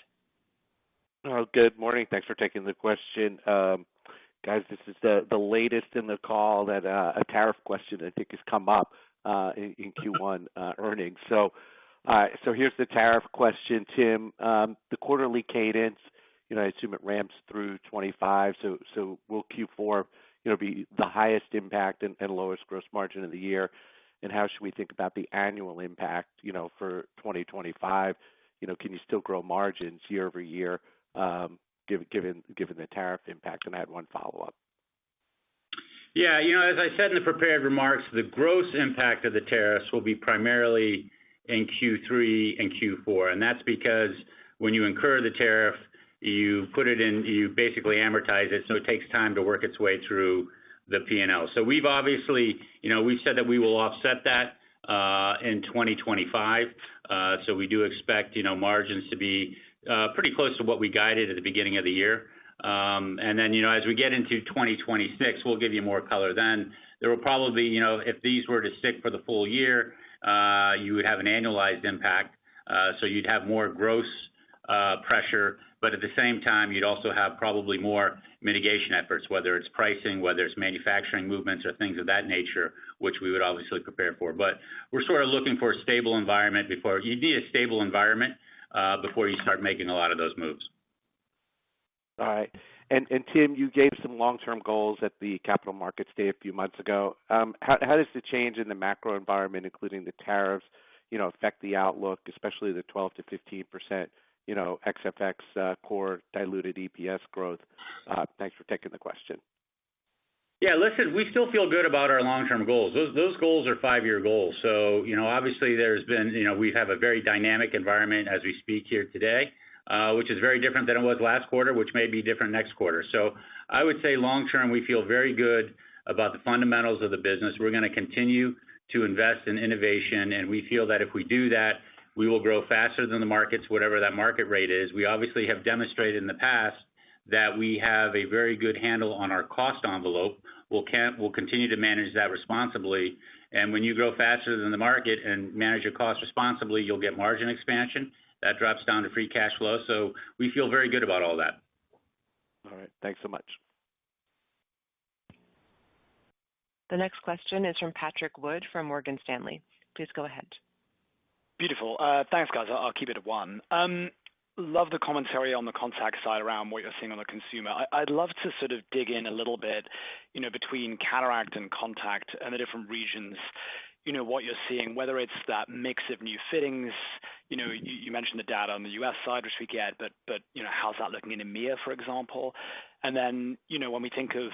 Oh, good morning. Thanks for taking the question. Guys, this is the latest in the call that a tariff question I think has come up in Q1 earnings. So here's the tariff question, Tim. The quarterly cadence, I assume it ramps through 25. So will Q4, be the highest impact and lowest gross margin of the year? And how should we think about the annual impact, for 2025? Can you still grow margins year over year, given the tariff impact? And I had one follow-up. Yeah, as I said in the prepared remarks, the gross impact of the tariffs will be primarily in Q3 and Q4. And that's because when you incur the tariff, you put it in, you basically amortize it, so it takes time to work its way through the P&L. So we've obviously, we've said that we will offset that in 2025. So we do expect, margins to be pretty close to what we guided at the beginning of the year. And then, as we get into 2026, we'll give you more color then. There will probably, if these were to stick for the full year, you would have an annualized impact. So you'd have more gross pressure, but at the same time, you'd also have probably more mitigation efforts, whether it's pricing, whether it's manufacturing movements or things of that nature, which we would obviously prepare for. But we're sort of looking for a stable environment you need a stable environment before you start making a lot of those moves. All right. And Tim, you gave some long-term goals at the Capital Markets Day a few months ago. How does the change in the macro environment, including the tariffs, affect the outlook, especially the 12 to 15%, XFX core diluted EPS growth? Thanks for taking the question. Yeah, listen, we still feel good about our long-term goals. Those goals are 5-year goals. So, obviously there's been, we have a very dynamic environment as we speak here today, which is very different than it was last quarter, which may be different next quarter. So I would say long-term, we feel very good about the fundamentals of the business. We're going to continue to invest in innovation, and we feel that if we do that, we will grow faster than the markets, whatever that market rate is. We obviously have demonstrated in the past that we have a very good handle on our cost envelope. We'll continue to manage that responsibly. And when you grow faster than the market and manage your costs responsibly, you'll get margin expansion. That drops down to free cash flow. So we feel very good about all that. All right. Thanks so much. The next question is from Patrick Wood from Morgan Stanley. Please go ahead. Beautiful. Thanks, guys. I'll keep it at one. Love the commentary on the contact side around what you're seeing on the consumer. I'd love to sort of dig in a little bit, between cataract and contact and the different regions, what you're seeing, whether it's that mix of new fittings. You mentioned the data on the US side, which we get, but how's that looking in EMEA, for example? And then, when we think of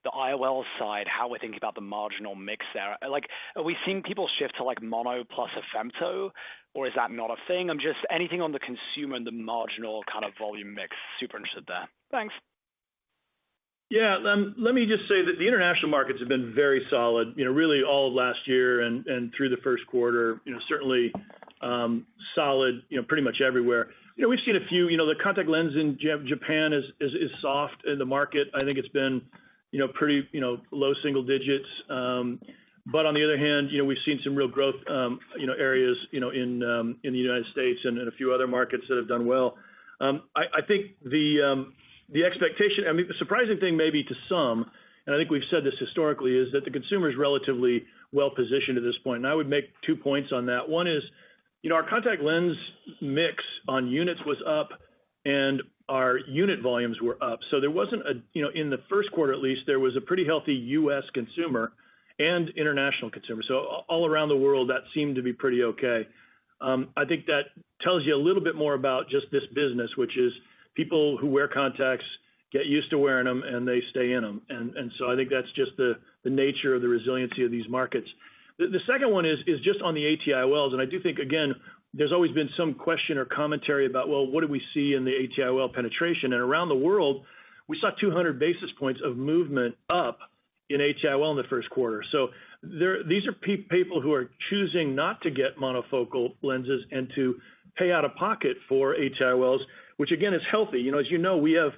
the IOL side, how we're thinking about the marginal mix there. Like, are we seeing people shift to like mono plus a femto, or is that not a thing? I'm just anything on the consumer and the marginal kind of volume mix. Super interested there. Thanks. Yeah, let me just say that the international markets have been very solid, really all of last year and through the first quarter, certainly solid, pretty much everywhere. We've seen a few, the contact lens in Japan is soft in the market. I think it's been, pretty, low single digits. But on the other hand, we've seen some real growth, areas, in the United States and in a few other markets that have done well. I think the expectation, the surprising thing maybe to some, and I think we've said this historically, is that the consumer is relatively well positioned at this point. And I would make 2 points on that. One is, our contact lens mix on units was up and our unit volumes were up. So there wasn't in the first quarter at least, there was a pretty healthy U.S. consumer and international consumer. So all around the world, that seemed to be pretty okay. I think that tells you a little bit more about just this business, which is people who wear contacts get used to wearing them and they stay in them. And so I think that's just the nature of the resiliency of these markets. The second one is just on the ATIOLs. And I do think, again, there's always been some question or commentary about, well, what do we see in the ATIOL penetration? And around the world, we saw 200 basis points of movement up in ATIOL in the first quarter. So these are people who are choosing not to get monofocal lenses and to pay out of pocket for ATIOLs, which again is healthy. As you know, we have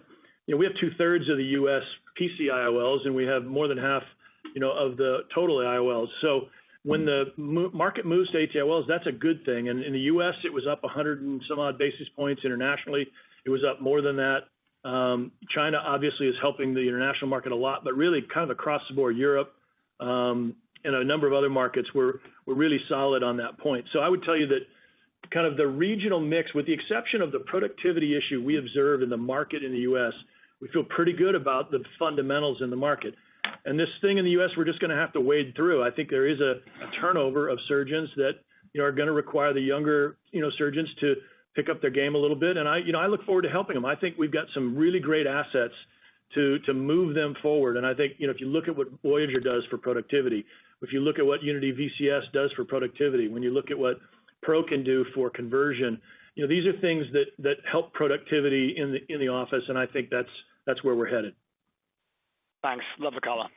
2/3 of the U.S. PC IOLs, and we have more than half, of the total IOLs. So when the market moves to ATIOLs, that's a good thing. And in the U.S., it was up 100 and some odd basis points. Internationally, it was up more than that. China obviously is helping the international market a lot, but really kind of across the board, Europe and a number of other markets were really solid on that point. So I would tell you that kind of the regional mix, with the exception of the productivity issue we observe in the market in the U.S., we feel pretty good about the fundamentals in the market. And this thing in the U.S., we're just going to have to wade through. I think there is a turnover of surgeons that are going to require the younger surgeons to pick up their game a little bit. And I look forward to helping them. I think we've got some really great assets to move them forward. And I think if you look at what Voyager does for productivity, if you look at what Unity VCS does for productivity, when you look at what Pro can do for conversion, these are things that help productivity in the office. And I think that's where we're headed. Thanks. Love the color.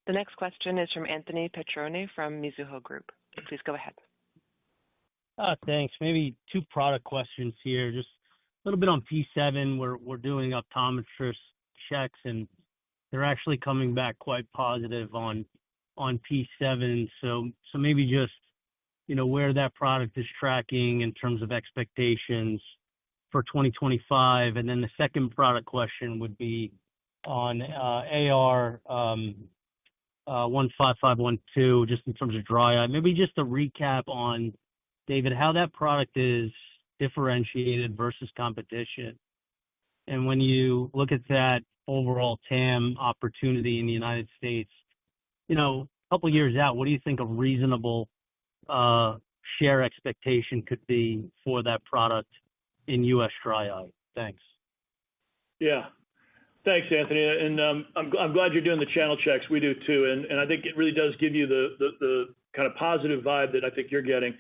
The next question is from Anthony Petrone from Mizuho Group. Please go ahead. Thanks. Maybe 2 product questions here. Just a little bit on P7. We're doing optometrist checks, and they're actually coming back quite positive on P7. So maybe just where that product is tracking in terms of expectations for 2025. And then the second product question would be on AR 15512, just in terms of dry eye. Maybe just a recap on, David, how that product is differentiated versus competition. And when you look at that overall TAM opportunity in the United States, a couple of years out, what do you think a reasonable share expectation could be for that product in U.S. dry eye? Thanks. Yeah. Thanks, Anthony. And I'm glad you're doing the channel checks. We do too. And I think it really does give you the kind of positive vibe that I think you're getting.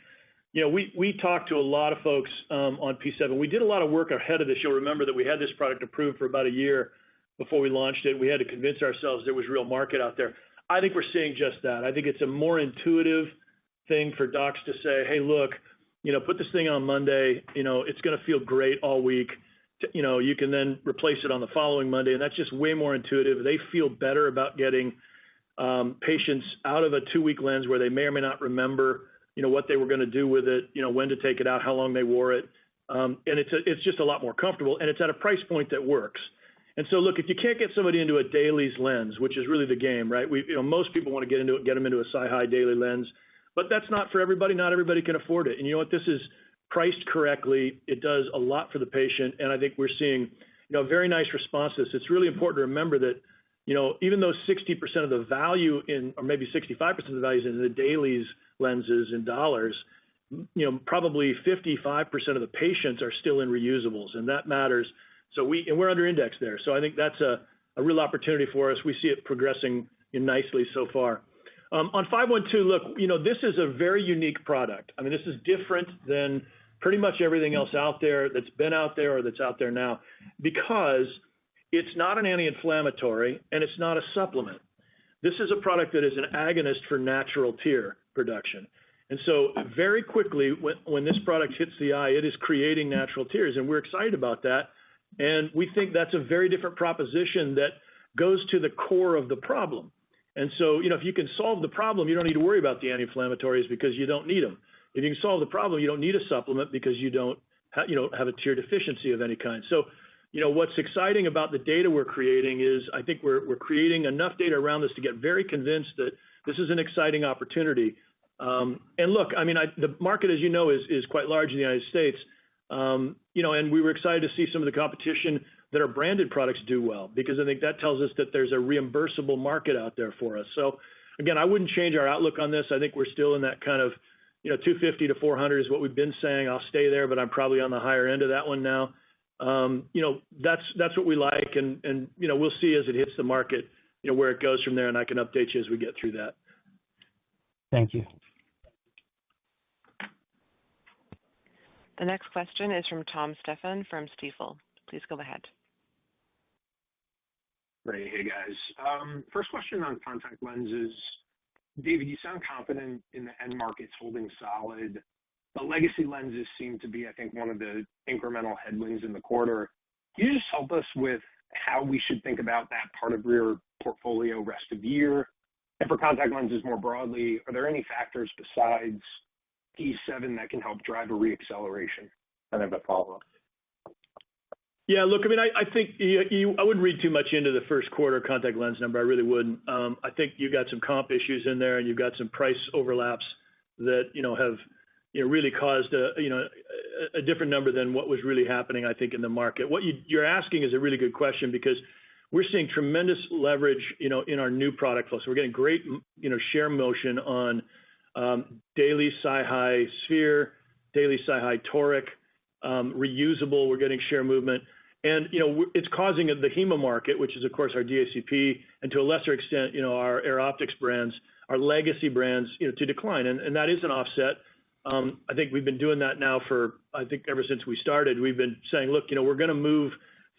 We talked to a lot of folks on P7. We did a lot of work ahead of this. You'll remember that we had this product approved for about a year before we launched it. We had to convince ourselves there was real market out there. I think we're seeing just that. I think it's a more intuitive thing for docs to say, hey, look, put this thing on Monday, it's going to feel great all week. You can then replace it on the following Monday, and that's just way more intuitive. They feel better about getting patients out of a 2-week lens where they may or may not remember, what they were going to do with it, when to take it out, how long they wore it. And it's just a lot more comfortable, and it's at a price point that works. And so, look, if you can't get somebody into a dailies lens, which is really the game, right? Most people want to get them into a Sci-Hi daily lens, but that's not for everybody. Not everybody can afford it. And you know what? This is priced correctly. It does a lot for the patient, and I think we're seeing, a very nice response to this. It's really important to remember that, even though 60% of the value or maybe 65% of the value is in the dailies lenses in dollars, probably 55% of the patients are still in reusables, and that matters. So we're under index there. So I think that's a real opportunity for us. We see it progressing nicely so far. On 512, look, this is a very unique product. I mean, this is different than pretty much everything else out there that's been out there or that's out there now, because it's not an anti-inflammatory and it's not a supplement. This is a product that is an agonist for natural tear production. And so very quickly, when this product hits the eye, it is creating natural tears, and we're excited about that. And we think that's a very different proposition that goes to the core of the problem. And so, if you can solve the problem, you don't need to worry about the anti-inflammatories because you don't need them. If you can solve the problem, you don't need a supplement because you don't have a tear deficiency of any kind. So, what's exciting about the data we're creating is I think we're creating enough data around this to get very convinced that this is an exciting opportunity. And look, I mean, the market, as you know, is quite large in the United States. And we were excited to see some of the competition that our branded products do well, because I think that tells us that there's a reimbursable market out there for us. So again, I wouldn't change our outlook on this. I think we're still in that kind of, 250 to 400 is what we've been saying. I'll stay there, but I'm probably on the higher end of that one now. That's what we like. And we'll see as it hits the market, where it goes from there, and I can update you as we get through that. Thank you. The next question is from Tom Steffen from Stifel. Please go ahead. Great. Hey, guys. First question on contact lenses. David, you sound confident in the end markets holding solid. The legacy lenses seem to be, I think, one of the incremental headwinds in the quarter. Can you just help us with how we should think about that part of your portfolio rest of the year? And for contact lenses more broadly, are there any factors besides P7 that can help drive a reacceleration? And I have a follow-up. Yeah, look, I mean, I think I wouldn't read too much into the first quarter contact lens number. I really wouldn't. I think you got some comp issues in there, and you've got some price overlaps that have really caused a different number than what was really happening, I think, in the market. What you're asking is a really good question, because we're seeing tremendous leverage, in our new product flow. So we're getting great, share motion on daily Sci-Hi Sphere, daily Sci-Hi Toric, reusable. We're getting share movement. And, it's causing the HEMA market, which is, of course, our DACP, and to a lesser extent, our AirOptix brands, our legacy brands, to decline. And that is an offset. I think we've been doing that now for, ever since we started. We've been saying, look, we're going to move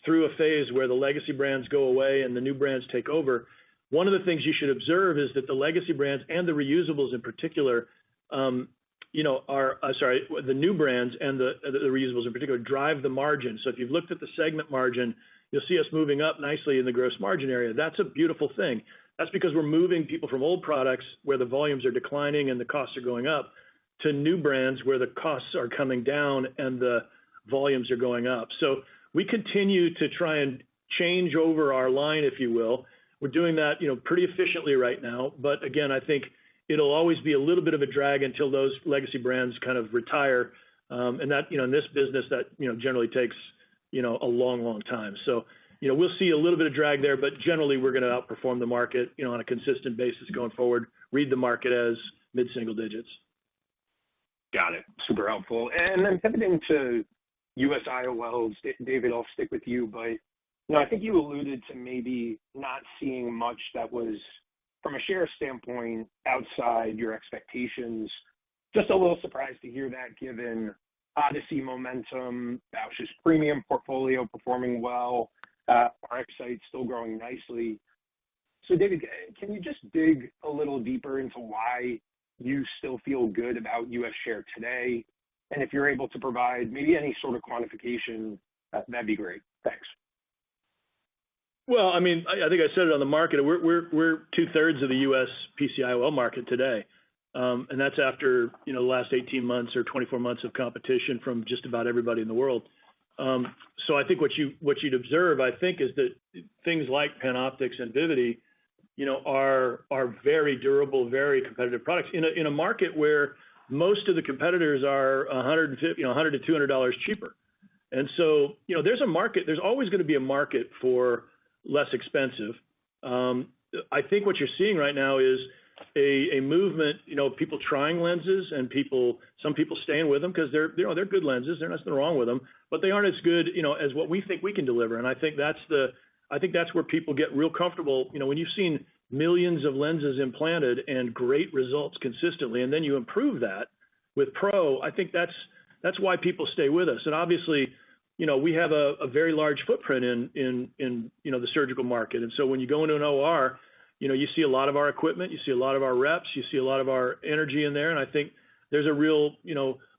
through a phase where the legacy brands go away and the new brands take over. One of the things you should observe is that the legacy brands and the reusables in particular, the new brands and the reusables in particular drive the margin. So if you've looked at the segment margin, you'll see us moving up nicely in the gross margin area. That's a beautiful thing. That's because we're moving people from old products where the volumes are declining and the costs are going up to new brands where the costs are coming down and the volumes are going up. So we continue to try and change over our line, if you will. We're doing that, pretty efficiently right now. But again, I think it'll always be a little bit of a drag until those legacy brands kind of retire. And that, in this business, that, generally takes, a long, long time. So, we'll see a little bit of drag there, but generally we're going to outperform the market, on a consistent basis going forward. Read the market as mid-single digits. Got it. Super helpful. And then pivoting to U.S. IOLs, David, I'll stick with you, but I think you alluded to maybe not seeing much that was, from a share standpoint, outside your expectations. Just a little surprised to hear that, given Odyssey momentum, Bausch's premium portfolio performing well, RxSight still growing nicely. So, David, can you just dig a little deeper into why you still feel good about U.S. share today? And if you're able to provide maybe any sort of quantification, that'd be great. Thanks. Well, I mean, I think I said it on the market. We're 2/3 of the U.S. PCIOL market today, and that's after the last 18 months or 24 months of competition from just about everybody in the world. So I think what you'd observe, I think, is that things like PanOptix and Vivity, are very durable, very competitive products in a market where most of the competitors are $100 to $200 cheaper. And so, there's a market. There's always going to be a market for less expensive. I think what you're seeing right now is a movement. People trying lenses and some people staying with them because they're good lenses. There's nothing wrong with them, but they aren't as good, as what we think we can deliver. And I think that's where people get real comfortable. When you've seen millions of lenses implanted and great results consistently, and then you improve that with Pro, I think that's why people stay with us. And obviously, we have a very large footprint in the surgical market. And so when you go into an OR, you see a lot of our equipment, you see a lot of our reps, you see a lot of our energy in there. And I think there's a real,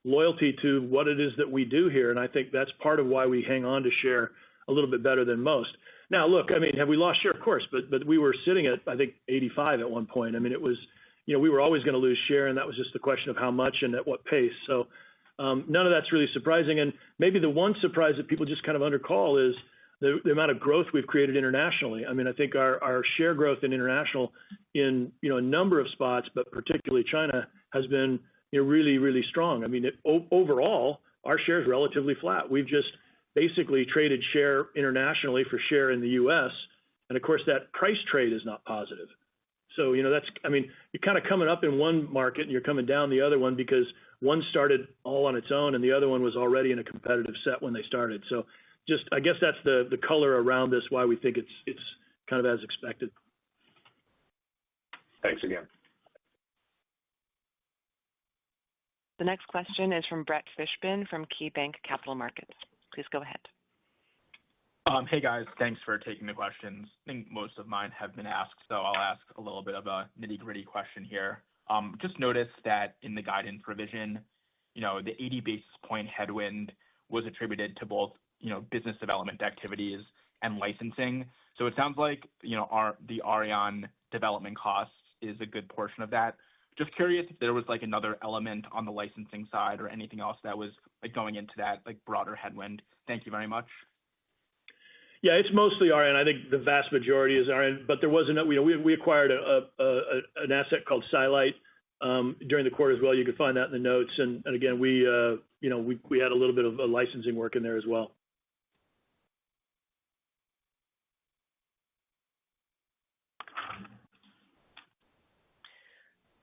loyalty to what it is that we do here. And I think that's part of why we hang on to share a little bit better than most. Now, look, I mean, have we lost share? Of course, but we were sitting at, I think, 85 at one point. I mean, it was, we were always going to lose share, and that was just the question of how much and at what pace. So none of that's really surprising. And maybe the one surprise that people just kind of undercall is the amount of growth we've created internationally. I mean, I think our share growth in international in, a number of spots, but particularly China, has been really, really strong. I mean, overall, our share is relatively flat. We've just basically traded share internationally for share in the U.S. And of course, that price trade is not positive. So, you're kind of coming up in one market and you're coming down the other one because one started all on its own and the other one was already in a competitive set when they started. So I guess that's the color around this, why we think it's kind of as expected. Thanks again. The next question is from Brett Fishbin from KeyBanc Capital Markets. Please go ahead. Hey guys, thanks for taking the questions. I think most of mine have been asked, so I'll ask a little bit of a nitty-gritty question here. Just noticed that in the guidance revision, the 80 basis point headwind was attributed to both, business development activities and licensing. So it sounds like, the Auryon development costs is a good portion of that. Just curious if there was like another element on the licensing side or anything else that was like going into that like broader headwind. Thank you very much. Yeah, it's mostly Auryon. I think the vast majority is Auryon, but there was we acquired an asset called Silite during the quarter as well. You can find that in the notes. And again, we had a little bit of licensing work in there as well.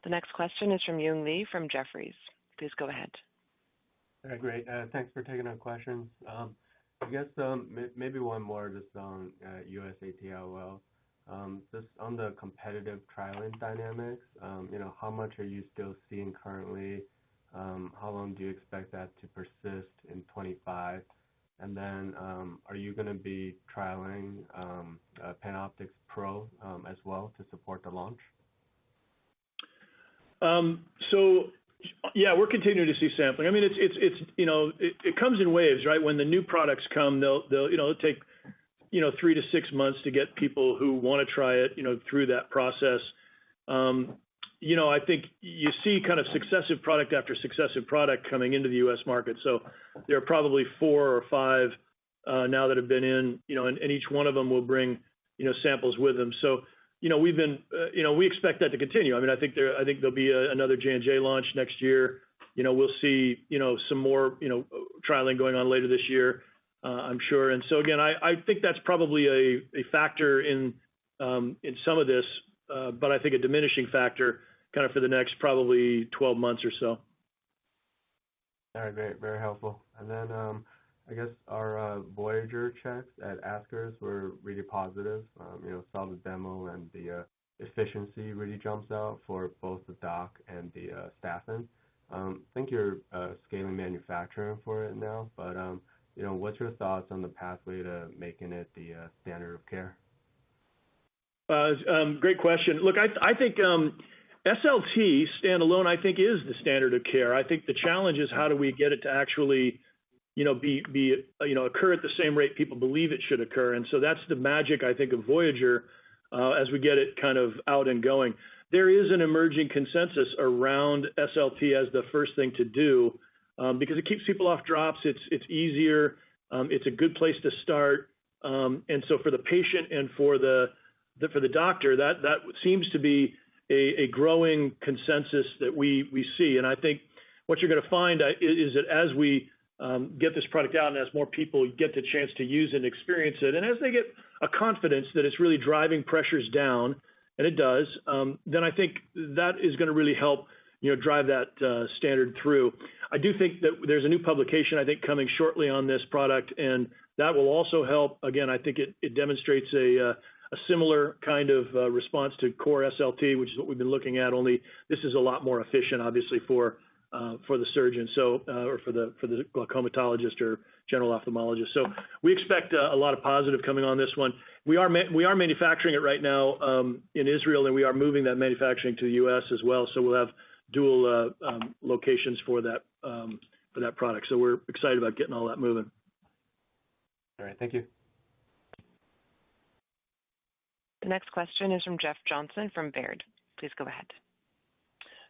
The next question is from Young Lee from Jefferies. Please go ahead. All right, great. Thanks for taking our questions. I guess maybe one more just on US ATIOL. Just on the competitive trialing dynamics, how much are you still seeing currently? How long do you expect that to persist in 25? And then are you going to be trialing PanOptix Pro as well to support the launch? So yeah, we're continuing to see sampling. I mean, it comes in waves, right? When the new products come, they'll take 3 to 6 months to get people who want to try it, through that process. I think you see kind of successive product after successive product coming into the U.S. market. So there are probably 4 or 5 now that have been in, and each one of them will bring, samples with them. So we've been, we expect that to continue. I mean, I think there'll be another J&J launch next year. We'll see, some more, trialing going on later this year, I'm sure. And so again, I think that's probably a factor in some of this, but I think a diminishing factor kind of for the next probably 12 months or so. All right, great, very helpful. And then I guess our Voyager checks at Askers were really positive. Saw the demo and the efficiency really jumps out for both the doc and the Steffen. I think you're scaling manufacturing for it now, but what's your thoughts on the pathway to making it the standard of care? Great question. Look, I think SLT standalone, I think, is the standard of care. I think the challenge is how do we get it to actually, occur at the same rate people believe it should occur. And so that's the magic, I think, of Voyager as we get it kind of out and going. There is an emerging consensus around SLT as the first thing to do because it keeps people off drops. It's easier. It's a good place to start. And so for the patient and for the doctor, that seems to be a growing consensus that we see. And I think what you're going to find is that as we get this product out and as more people get the chance to use and experience it, and as they get a confidence that it's really driving pressures down, and it does, then I think that is going to really help drive that standard through. I do think that there's a new publication, I think, coming shortly on this product, and that will also help. Again, I think it demonstrates a similar kind of response to core SLT, which is what we've been looking at, only this is a lot more efficient, obviously, for the surgeon, or for the glaucomatologist or general ophthalmologist. So we expect a lot of positive coming on this one. We are manufacturing it right now in Israel, and we are moving that manufacturing to the U.S. as well. So we'll have dual locations for that product. So we're excited about getting all that moving. All right, thank you. The next question is from Jeff Johnson from Baird. Please go ahead.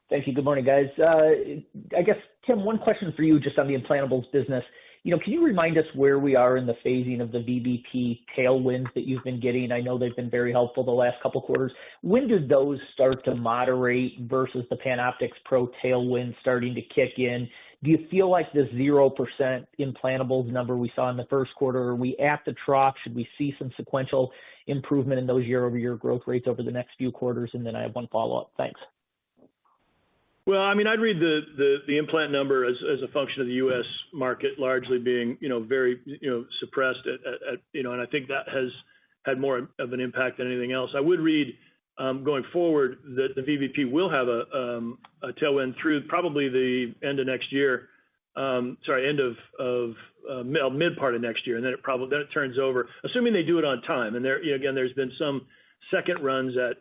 Thank you. Good morning, guys. I guess, Tim, one question for you just on the implantables business. Can you remind us where we are in the phasing of the VBP tailwinds that you've been getting? I know they've been very helpful the last couple quarters. When did those start to moderate versus the PanOptix Pro tailwind starting to kick in? Do you feel like the 0% implantables number we saw in the first quarter, are we at the trough? Should we see some sequential improvement in those year-over-year growth rates over the next few quarters? And then I have one follow-up. Thanks. Well, I mean, I'd read the implant number as a function of the U.S. market largely being, very, suppressed and I think that has had more of an impact than anything else. I would read going forward that the VBP will have a tailwind through probably the end of next year. End of mid part of next year, and then it turns over, assuming they do it on time. And there's been some second runs at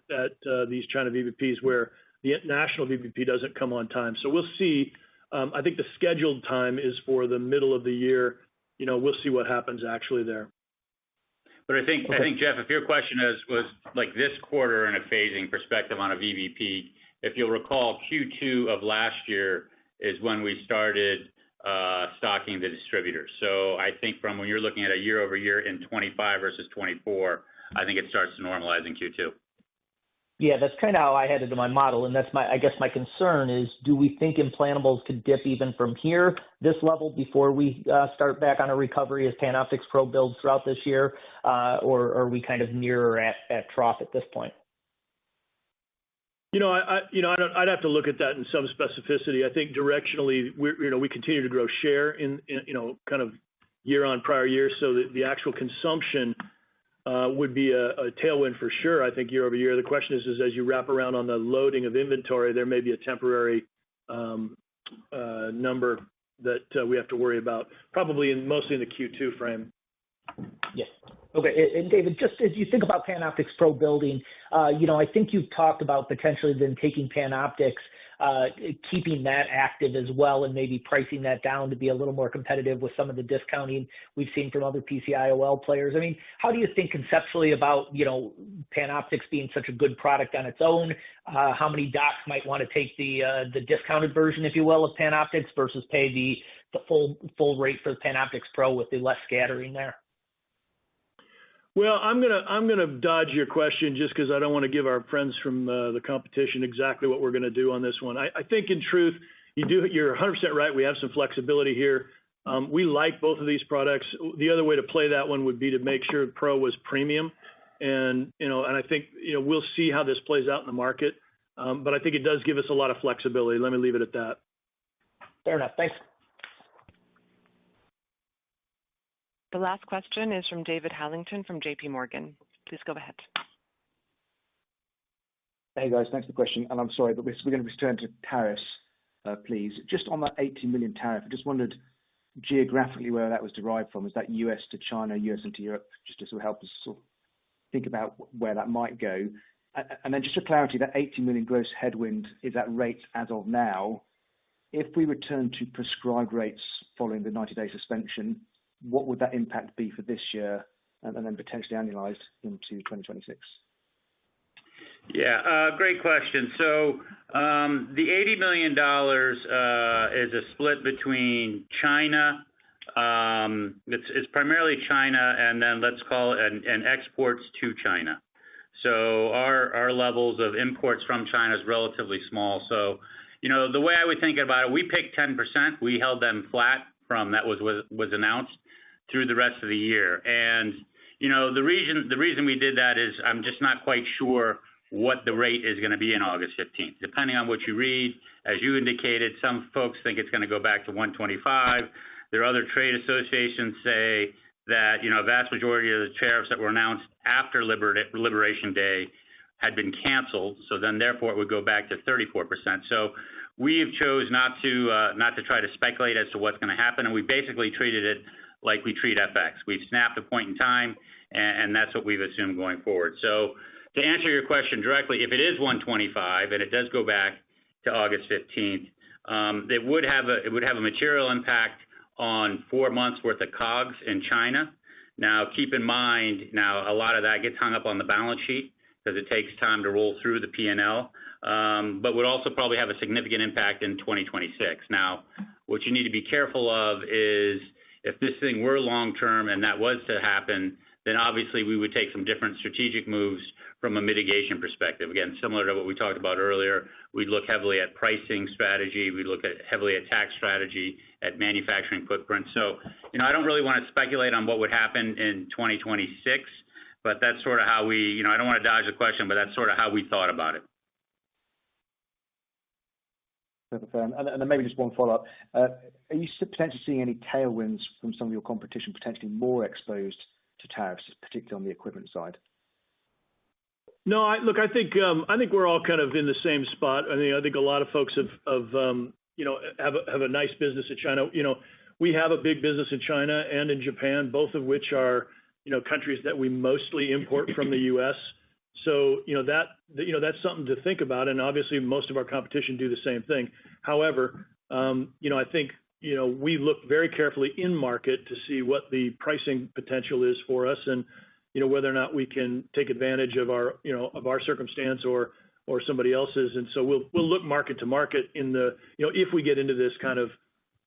these China VBPs where the national VBP doesn't come on time. So we'll see. I think the scheduled time is for the middle of the year. We'll see what happens actually there. But I think, Jeff, if your question was like this quarter in a phasing perspective on a VBP, if you'll recall, Q2 of last year is when we started stocking the distributors. So I think from when you're looking at a year over year in 25 versus 24, I think it starts to normalize in Q2. Yeah, that's kind of how I had it in my model, and that's my concern is, do we think implantables could dip even from here, this level, before we start back on a recovery as PanOptix Pro builds throughout this year, or are we kind of nearer at trough at this point? I'd have to look at that in some specificity. I think directionally, we continue to grow share in kind of year on prior year, so that the actual consumption would be a tailwind for sure, I think, year over year. The question is as you wrap around on the loading of inventory, there may be a temporary number that we have to worry about, probably mostly in the Q2 frame. Yes. Okay. And David, just as you think about PanOptix Pro building, I think you've talked about potentially then taking PanOptix, keeping that active as well, and maybe pricing that down to be a little more competitive with some of the discounting we've seen from other PCIOL players. I mean, how do you think conceptually about, PanOptix being such a good product on its own? How many docs might want to take the discounted version, if you will, of PanOptix versus pay the full rate for the PanOptix Pro with the less scattering there? Well, I'm gonna dodge your question just because I don't want to give our friends from the competition exactly what we're going to do on this one. I think in truth, you're 100% right. We have some flexibility here. We like both of these products. The other way to play that one would be to make sure Pro was premium, and I think we'll see how this plays out in the market. But I think it does give us a lot of flexibility. Let me leave it at that. Fair enough. Thanks. The last question is from David Howington from JP Morgan. Please go ahead. Hey guys, thanks for the question. And I'm sorry, but we're going to return to tariffs, please. Just on that 80 million tariff, I just wondered geographically where that was derived from. Is that US to China, US into Europe? Just to sort of help us sort of think about where that might go. And then just for clarity, that 80 million gross headwind is at rates as of now. If we return to prescribed rates following the 90-day suspension, what would that impact be for this year and then potentially annualized into 2026? Yeah, great question. So the $80 million is a split between China. It's primarily China, and then let's call it and exports to China. So our levels of imports from China is relatively small. So, the way I would think about it, we picked 10%. We held them flat from that was announced through the rest of the year. And, the reason we did that is I'm just not quite sure what the rate is going to be in August 15th. Depending on what you read, as you indicated, some folks think it's going to go back to 125. There are other trade associations say that, a vast majority of the tariffs that were announced after Liberation Day had been canceled. So then therefore it would go back to 34%. So we have chose not to try to speculate as to what's going to happen. And we basically treated it like we treat FX. We've snapped a point in time, and that's what we've assumed going forward. So to answer your question directly, if it is 125 and it does go back to August 15th, it would have a material impact on 4 months worth of COGS in China. Now, keep in mind, a lot of that gets hung up on the balance sheet because it takes time to roll through the P&L, but would also probably have a significant impact in 2026. Now, what you need to be careful of is if this thing were long-term and that was to happen, then obviously we would take some different strategic moves from a mitigation perspective. Again, similar to what we talked about earlier, we'd look heavily at pricing strategy, we'd look heavily at tax strategy, at manufacturing footprint. So, I don't really want to speculate on what would happen in 2026, but that's sort of how we, I don't want to dodge the question, but that's sort of how we thought about it. And then maybe just one follow-up. Are you potentially seeing any tailwinds from some of your competition potentially more exposed to tariffs, particularly on the equipment side? No, I think we're all kind of in the same spot. I mean, I think a lot of folks have a nice business in China. We have a big business in China and in Japan, both of which are countries that we mostly import from the U.S. So that's something to think about, and obviously most of our competition do the same thing. However, I think we look very carefully in market to see what the pricing potential is for us, and whether or not we can take advantage of our circumstance or somebody else's. And so we'll look market to market in the if we get into this kind of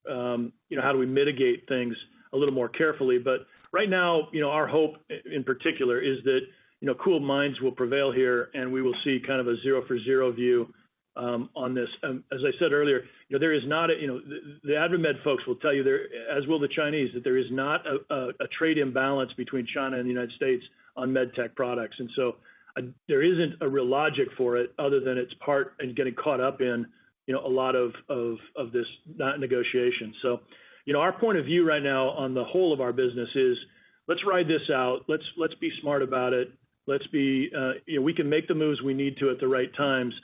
how do we mitigate things a little more carefully. But right now, our hope in particular is that cool minds will prevail here, and we will see kind of a 0 for 0 view on this. As I said earlier, there is not the AdvaMed folks will tell you there, as will the Chinese, that there is not a trade imbalance between China and the United States on med tech products, and so there isn't a real logic for it other than it's part and getting caught up in a lot of this not negotiation. So our point of view right now on the whole of our business is let's ride this out. Let's be smart about it. Let's be we can make the moves we need to at the right times.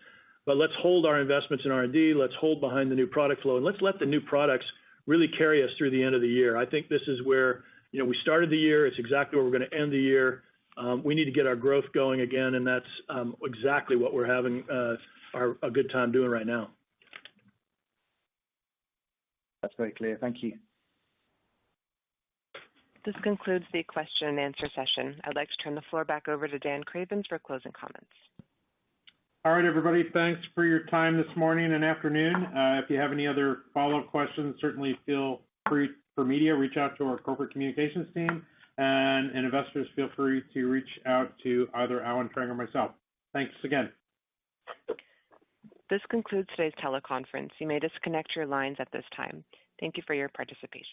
But let's hold our investments in R&D. Let's hold behind the new product flow, and let's let the new products really carry us through the end of the year. I think this is where we started the year. It's exactly where we're going to end the year. We need to get our growth going again, and that's exactly what we're having a good time doing right now. That's very clear. Thank you. This concludes the question and answer session. I'd like to turn the floor back over to Dan Cravens for closing comments. All right, everybody. Thanks for your time this morning and afternoon. If you have any other follow-up questions, certainly feel free for media, reach out to our corporate communications team, and investors feel free to reach out to either Alan Trang or myself. Thanks again. This concludes today's teleconference. You may disconnect your lines at this time. Thank you for your participation.